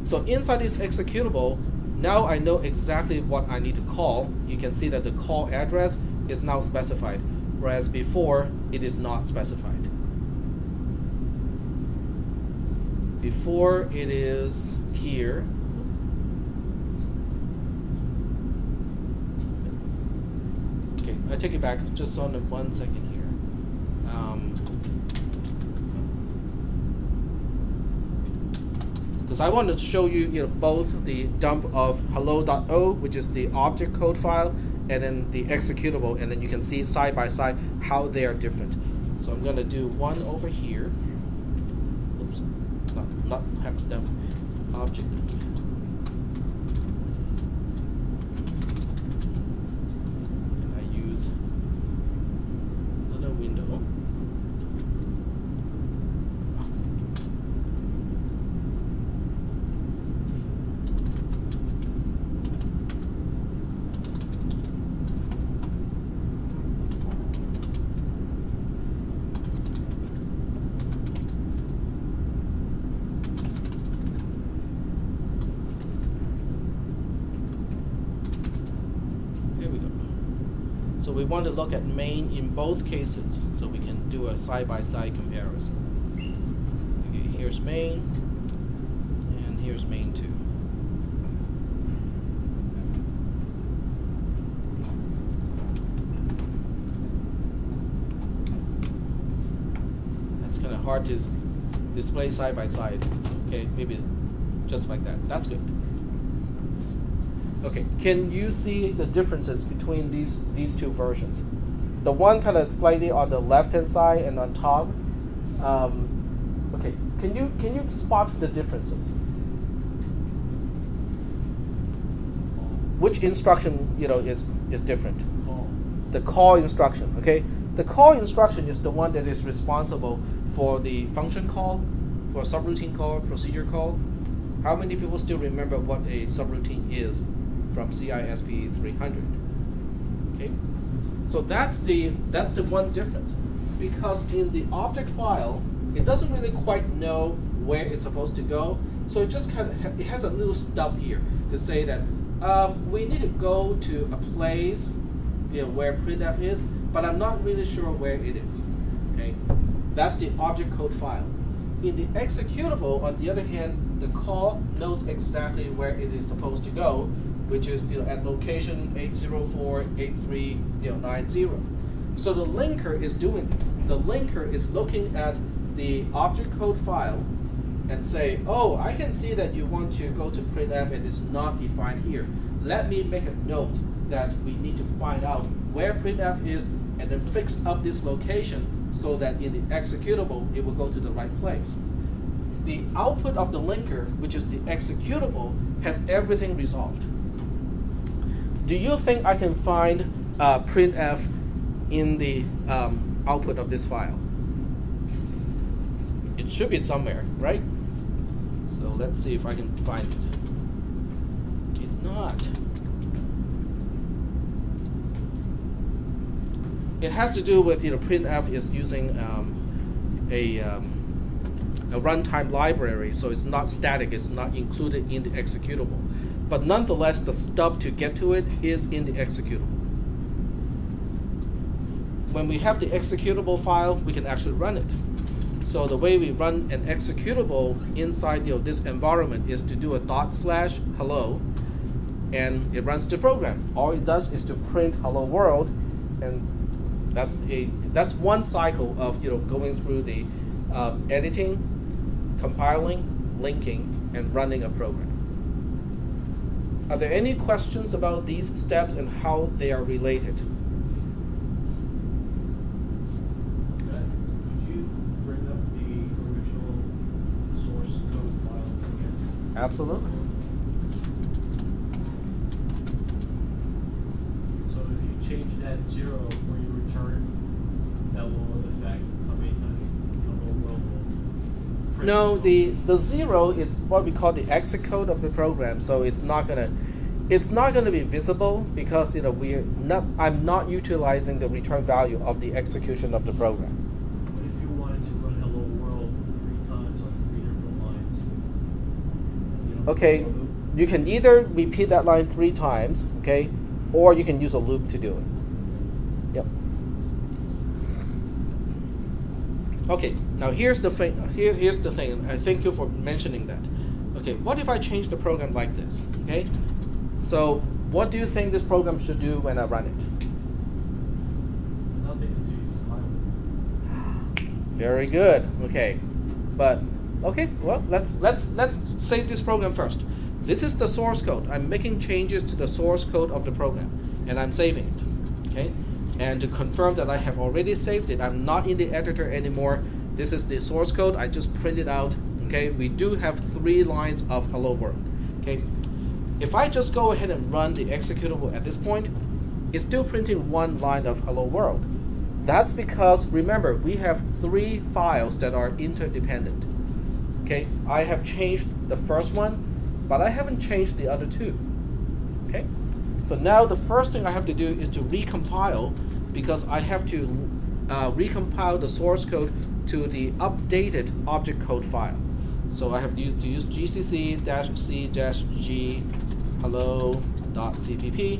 So inside this executable, now I know exactly what I need to call. You can see that the call address is now specified, whereas before it is not specified. Before it is here. Okay, I take it back just on 1 second here. Because I want to show you, both the dump of hello.o, which is the object code file, and then the executable, and then you can see side by side how they are different. So I'm going to do one over here. Oops, not hex dump, object. And I use another window. So we want to look at main in both cases, so we can do a side-by-side comparison. Okay, here's main, and here's main 2. That's kind of hard to display side-by-side. Okay, maybe just like that. That's good. Okay, can you see the differences between these 2 versions? The one kind of slightly on the left-hand side and on top. Okay, can you spot the differences? Which instruction is different? The call instruction. Okay, the call instruction is the one that is responsible for the function call, for subroutine call, procedure call. How many people still remember what a subroutine is from CISP 300? Okay, so that's the one difference, because in the object file it doesn't really quite know where it's supposed to go, so it just it has a little stub here to say that we need to go to a place where printf is, but I'm not really sure where it is. Okay, that's the object code file. In the executable, on the other hand, the call knows exactly where it is supposed to go, which is at location 8048390. So the linker is doing this. The linker is looking at the object code file and say, oh, I can see that you want to go to printf and it's not defined here. Let me make a note that we need to find out where printf is and then fix up this location so that in the executable it will go to the right place. The output of the linker, which is the executable, has everything resolved. Do you think I can find printf in the output of this file? It should be somewhere, right? So let's see if I can find it. It's not. It has to do with printf is using a runtime library, so it's not static. It's not included in the executable. But nonetheless, the stub to get to it is in the executable. When we have the executable file, we can actually run it. So the way we run an executable inside this environment is to do a /hello, and it runs the program. All it does is to print hello world, and that's one cycle of going through the editing, compiling, linking, and running a program. Are there any questions about these steps and how they are related? Could you bring up the original source code file again? Absolutely. So if you change that 0 where you return, that will affect how many times hello world will print. No, the 0 is what we call the exit code of the program, so it's not gonna be visible because I'm not utilizing the return value of the execution of the program. But if you wanted to run hello world 3 times on 3 different lines, Okay, you can either repeat that line 3 times, okay, or you can use a loop to do it. Yep. Okay, now here's the thing. Here's the thing. I thank you for mentioning that. Okay, what if I change the program like this? Okay, so what do you think this program should do when I run it? nothing until you compile Very good. Okay, but okay. Well, let's save this program first. This is the source code. I'm making changes to the source code of the program, and I'm saving it. Okay, and to confirm that I have already saved it, I'm not in the editor anymore. This is the source code. I just printed out. Okay, we do have 3 lines of hello world. Okay, if I just go ahead and run the executable at this point, it's still printing 1 line of hello world. That's because, remember, we have 3 files that are interdependent. Okay, I have changed the first one, but I haven't changed the other 2. Okay, so now the first thing I have to do is to recompile, because I have to recompile the source code to the updated object code file. So I have to use gcc-c-g hello.cpp,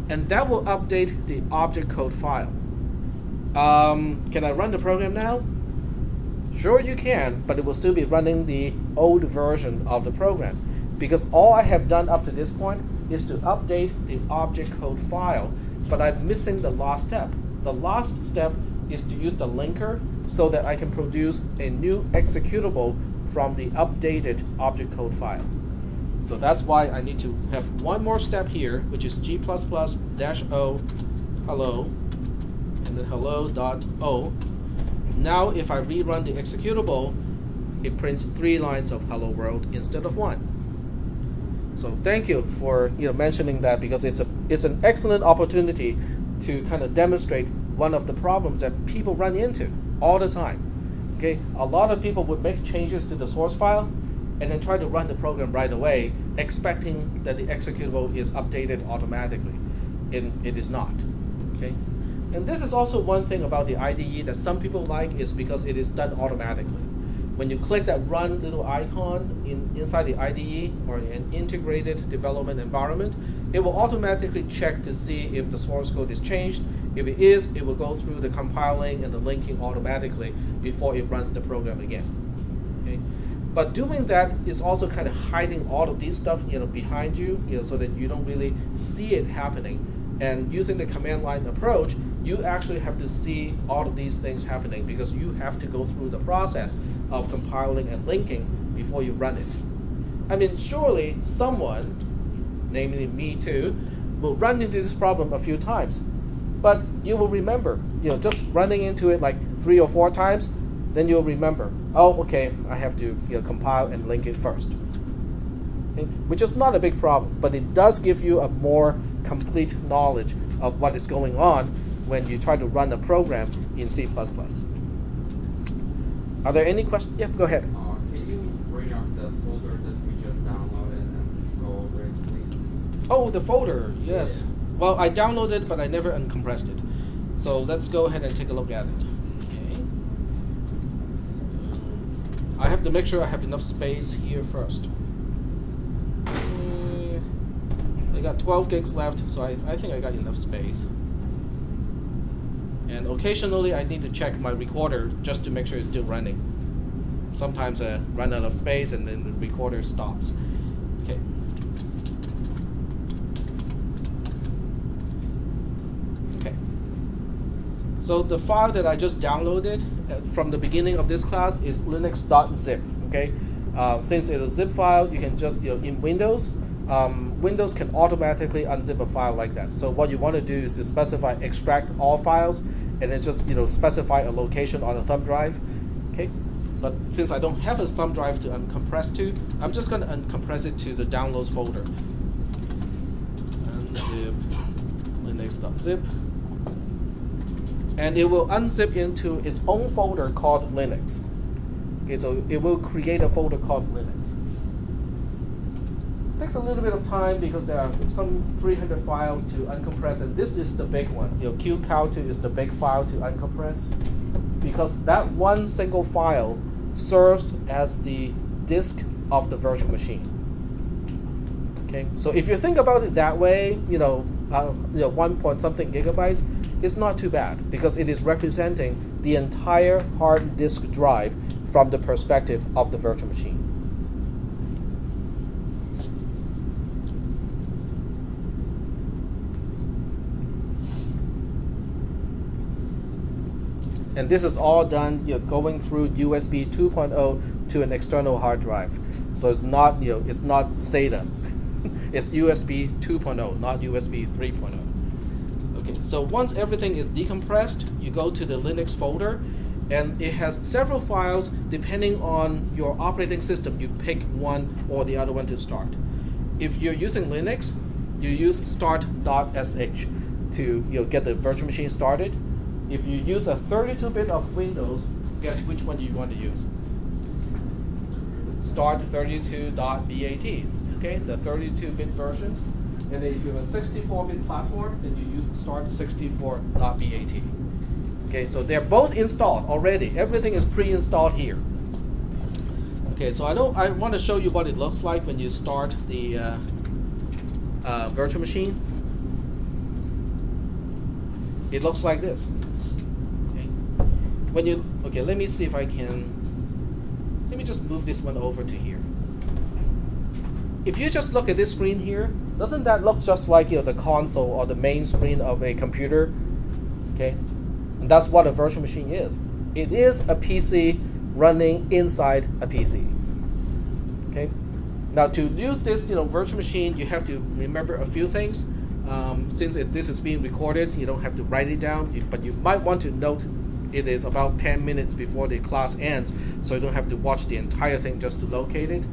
and that will update the object code file. Can I run the program now? Sure you can, but it will still be running the old version of the program, because all I have done up to this point is to update the object code file, but I'm missing the last step. The last step is to use the linker so that I can produce a new executable from the updated object code file. So that's why I need to have one more step here, which is g++-o hello, and then hello.o. Now if I rerun the executable, it prints 3 lines of hello world instead of 1. So thank you for mentioning that, because it's an excellent opportunity to kind of demonstrate one of the problems that people run into all the time. Okay, a lot of people would make changes to the source file and then try to run the program right away, expecting that the executable is updated automatically. And it is not. Okay, and this is also one thing about the IDE that some people like, is because it is done automatically. when you click that run little icon inside the IDE or an integrated development environment, it will automatically check to see if the source code is changed. If it is, it will go through the compiling and the linking automatically before it runs the program again. Okay? But doing that is also kind of hiding all of this stuff, behind you, so that you don't really see it happening. And using the command line approach, you actually have to see all of these things happening because you have to go through the process of compiling and linking before you run it. I mean, surely someone, namely me too, will run into this problem a few times. But you will remember, just running into it like 3 or 4 times, then you'll remember, oh, okay, I have to compile and link it first. Okay? Which is not a big problem, but it does give you a more complete knowledge of what is going on when you try to run a program in C++. Are there any questions? Yep, go ahead. Can you bring up the folder that we just downloaded and go over it, please? Oh, the folder, yes. Yeah. Well, I downloaded it, but I never uncompressed it. So let's go ahead and take a look at it. Okay. I have to make sure I have enough space here first. I got 12 gigs left, so I think I got enough space. And occasionally I need to check my recorder just to make sure it's still running. Sometimes I run out of space and then the recorder stops. Okay. Okay. So the file that I just downloaded from the beginning of this class is linux.zip. Okay. Since it's a zip file, you can just in Windows. Windows can automatically unzip a file like that. So what you want to do is to specify extract all files, and then just specify a location on a thumb drive. Okay, but since I don't have a thumb drive to uncompress to, I'm just going to uncompress it to the downloads folder. Unzip linux.zip, and it will unzip into its own folder called Linux. Okay, so it will create a folder called Linux. Takes a little bit of time because there are some 300 files to uncompress, and this is the big one. QCOW2 is the big file to uncompress because that one single file serves as the disk of the virtual machine. Okay, so if you think about it that way, 1 point something gigabytes is not too bad because it is representing the entire hard disk drive from the perspective of the virtual machine. And this is all done going through USB 2.0 to an external hard drive. So it's not it's not SATA. It's USB 2.0, not USB 3.0. Okay, so once everything is decompressed, you go to the Linux folder, and it has several files. Depending on your operating system, you pick one or the other one to start. If you're using Linux, you use start.sh to get the virtual machine started. If you use a 32-bit of Windows, guess which one you want to use? Start32.bat, okay, the 32-bit version. And then if you have a 64-bit platform, then you use start64.bat. Okay, so they're both installed already. Everything is pre-installed here. Okay, so I want to show you what it looks like when you start the virtual machine. It looks like this. Okay, let me see if I can. Let me just move this one over to here. If you just look at this screen here, doesn't that look just like the console or the main screen of a computer? Okay, and that's what a virtual machine is. It is a PC running inside a PC. Okay, now to use this virtual machine, you have to remember a few things. Since this is being recorded, you don't have to write it down, but you might want to note it is about 10 minutes before the class ends, so you don't have to watch the entire thing just to locate it.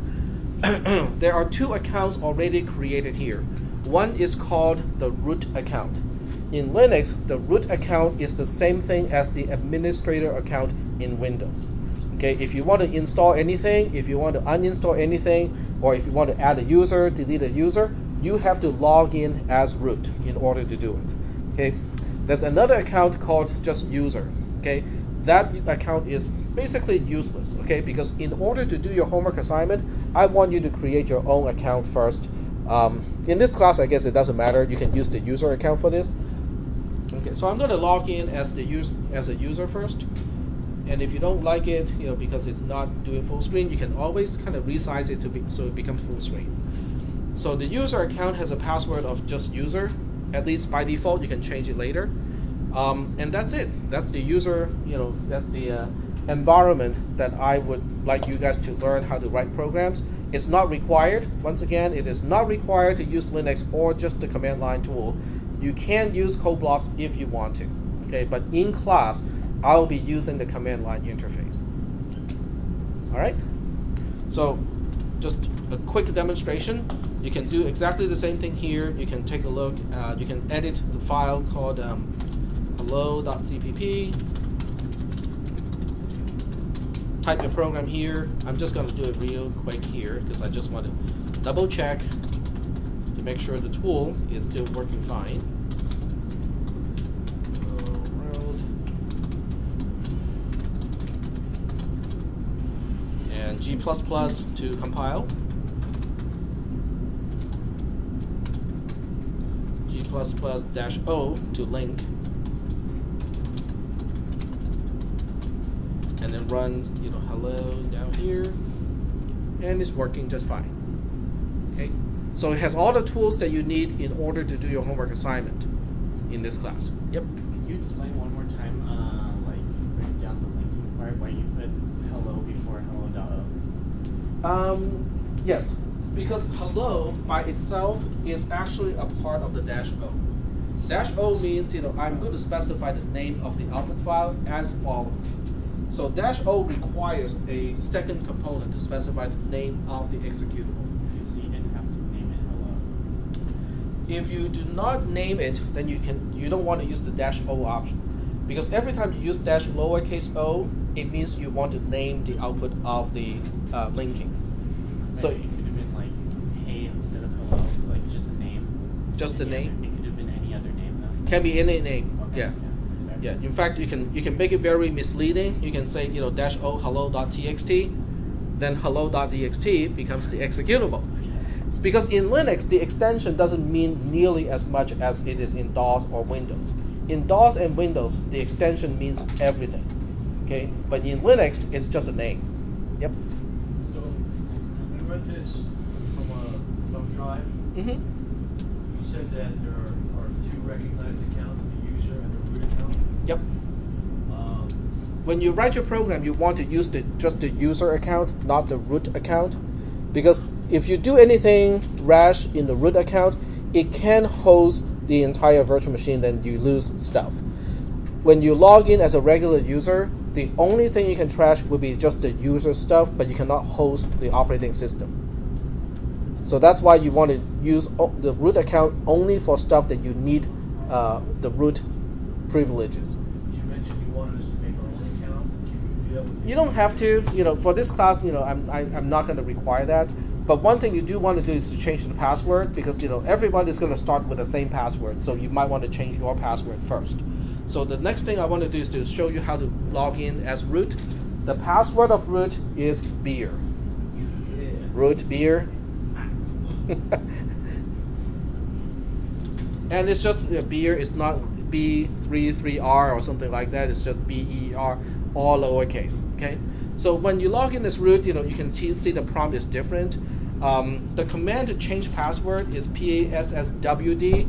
There are 2 accounts already created here. One is called the root account. In Linux, the root account is the same thing as the administrator account in Windows. Okay, if you want to install anything, if you want to uninstall anything, or if you want to add a user, delete a user, you have to log in as root in order to do it. Okay, there's another account called just user. Okay, that account is basically useless, okay? Because in order to do your homework assignment, I want you to create your own account first. In this class, I guess it doesn't matter. You can use the user account for this. Okay, so I'm going to log in as a user first. And if you don't like it, because it's not doing full screen, you can always kind of resize it so it becomes full screen. So the user account has a password of just user. At least by default, you can change it later. And that's it. That's the user, that's the environment that I would like you guys to learn how to write programs. It's not required. Once again, it is not required to use Linux or just the command line tool. You can use code blocks if you want to. Okay, but in class, I'll be using the command line interface. All right. So, just a quick demonstration. You can do exactly the same thing here. You can take a look. You can edit the file called hello.cpp. Type your program here. I'm just going to do it real quick here because I just want to double check to make sure the tool is still working fine. And G++ to compile. G++-O to link. And then run, hello down here, and it's working just fine. Okay, so it has all the tools that you need in order to do your homework assignment in this class. Yep. Can you explain one more time, break down the linking part, why you put hello before hello.o? Yes, because hello by itself is actually a part of the -o. -o means, I'm going to specify the name of the output file as follows. So -o requires a second component to specify the name of the executable. Okay, so you didn't have to name it hello. If you do not name it, then you don't want to use the -o option, because every time you use -o, it means you want to name the output of the linking. So it could have been like hey instead of hello, like just a name. Just the name. It could have been any other name though. Can be any name. Okay, Yeah. That's fair. Yeah, in fact, you can make it very misleading. You can say, -o hello.txt, then hello.txt becomes the executable. It's because in Linux, the extension doesn't mean nearly as much as it is in DOS or Windows. In DOS and Windows, the extension means everything. Okay, but in Linux, it's just a name. Yep. So, we read this from a thumb drive. Mm-hmm. You said that there are two recognized accounts, the user and the root account. Yep. When you write your program, you want to use just the user account, not the root account, because if you do anything rash in the root account, it can host the entire virtual machine, then you lose stuff. When you log in as a regular user, the only thing you can trash will be just the user stuff, but you cannot host the operating system. So that's why you want to use the root account only for stuff that you need the root privileges. You mentioned you wanted us to make our own account. Can we do that with You don't have to. For this class, I'm not going to require that. But one thing you do want to do is to change the password, because everybody's going to start with the same password. So you might want to change your password first. So the next thing I want to do is to show you how to log in as root. The password of root is beer. Yeah. Root beer. And it's just beer. It's not B33R or something like that. It's just BER, all lowercase. Okay. So when you log in as root, you can see the prompt is different. The command to change password is PASSWD.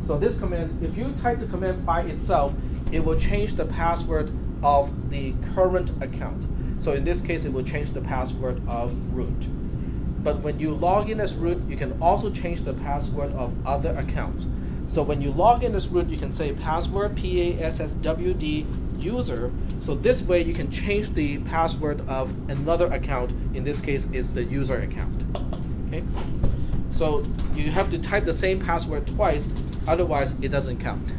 So this command, if you type the command by itself, it will change the password of the current account. So in this case, it will change the password of root. But when you log in as root, you can also change the password of other accounts. So when you log in as root, you can say password PASSWD user. So this way you can change the password of another account. In this case, is the user account. Okay. So you have to type the same password twice, otherwise it doesn't count.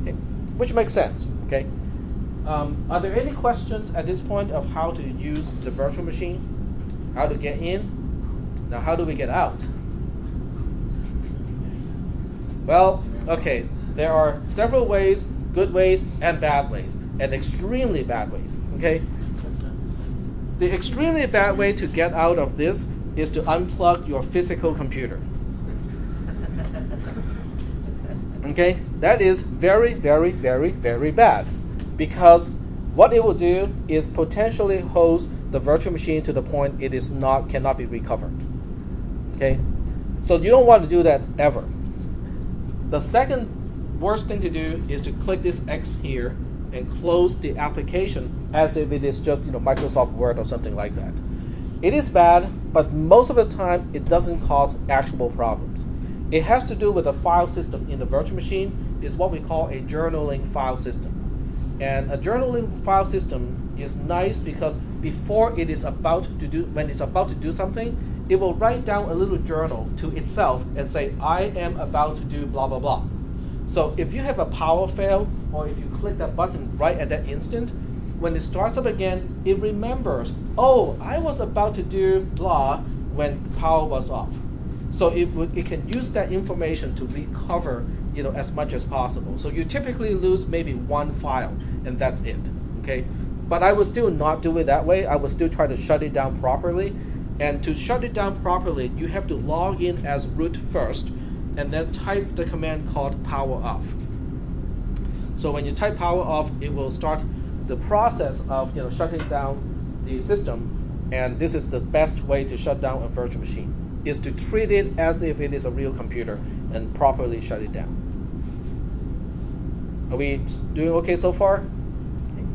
Okay. Which makes sense. Okay. Are there any questions at this point of how to use the virtual machine? How to get in? Now, how do we get out? Well, okay, there are several ways good ways and bad ways, and extremely bad ways. Okay. The extremely bad way to get out of this is to unplug your physical computer. Okay, that is very, very, very, very bad, because what it will do is potentially hose the virtual machine to the point it is cannot be recovered. Okay, so you don't want to do that ever. The second worst thing to do is to click this X here and close the application as if it is just Microsoft Word or something like that. It is bad, but most of the time it doesn't cause actionable problems. It has to do with the file system in the virtual machine. Is what we call a journaling file system. And a journaling file system is nice because before it is about to do, when it's about to do something, it will write down a little journal to itself and say, I am about to do blah, blah, blah. So if you have a power fail, or if you click that button right at that instant, when it starts up again, it remembers, oh, I was about to do blah when power was off. So it can use that information to recover as much as possible. So you typically lose maybe one file, and that's it. Okay, but I would still not do it that way. I would still try to shut it down properly. And to shut it down properly, you have to log in as root first, and then type the command called power off. So when you type power off, it will start the process of shutting down the system. And this is the best way to shut down a virtual machine, is to treat it as if it is a real computer and properly shut it down. Are we doing okay so far? Okay.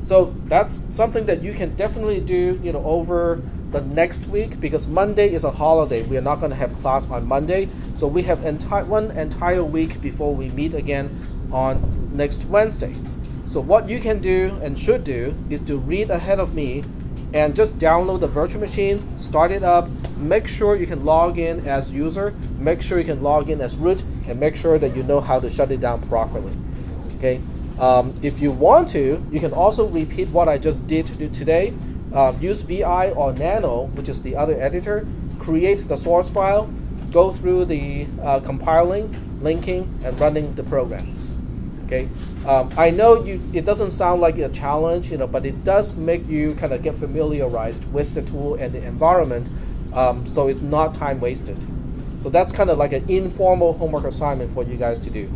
So that's something that you can definitely do over the next week, because Monday is a holiday. We are not going to have class on Monday. So we have one entire week before we meet again on next Wednesday. So what you can do and should do is to read ahead of me and just download the virtual machine, start it up, make sure you can log in as user, make sure you can log in as root, and make sure that you know how to shut it down properly. Okay. If you want to, you can also repeat what I just did today. Use VI or Nano, which is the other editor, create the source file, go through the compiling, linking, and running the program. Okay, I know it doesn't sound like a challenge, but it does make you kind of get familiarized with the tool and the environment, so it's not time wasted. So that's kind of like an informal homework assignment for you guys to do.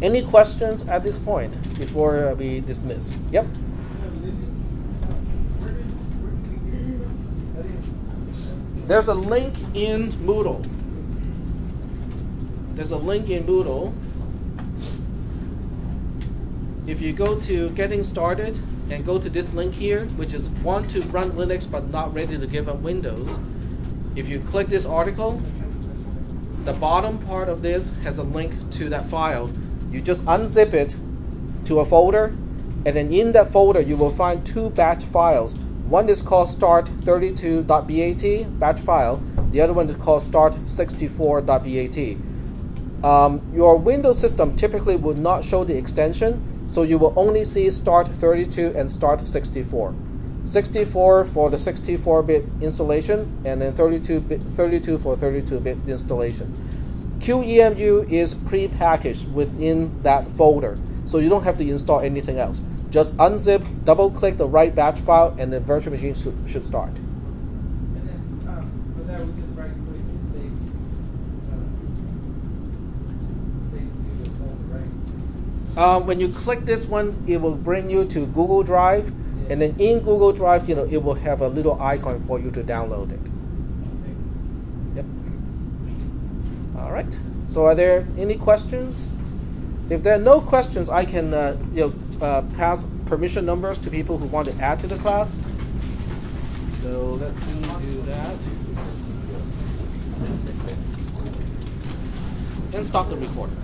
Any questions at this point before we dismiss? Yep. There's a link in Moodle. If you go to Getting Started and go to this link here, which is want to run Linux but not ready to give up Windows, if you click this article, the bottom part of this has a link to that file. You just unzip it to a folder, and then in that folder you will find two batch files. One is called start32.bat batch file. The other one is called start64.bat. Your Windows system typically will not show the extension, so you will only see start32 and start64. 64 for the 64-bit installation, and then 32 for 32-bit installation. QEMU is pre-packaged within that folder, so you don't have to install anything else. Just unzip, double-click the right batch file, and the virtual machine should start. And then for that, we just right click and save to the folder, right? When you click this one, it will bring you to Google Drive, and then in Google Drive, it will have a little icon for you to download it. Yep. All right. So, are there any questions? If there are no questions, I can pass permission numbers to people who want to add to the class. So let me do that. And stop the recording.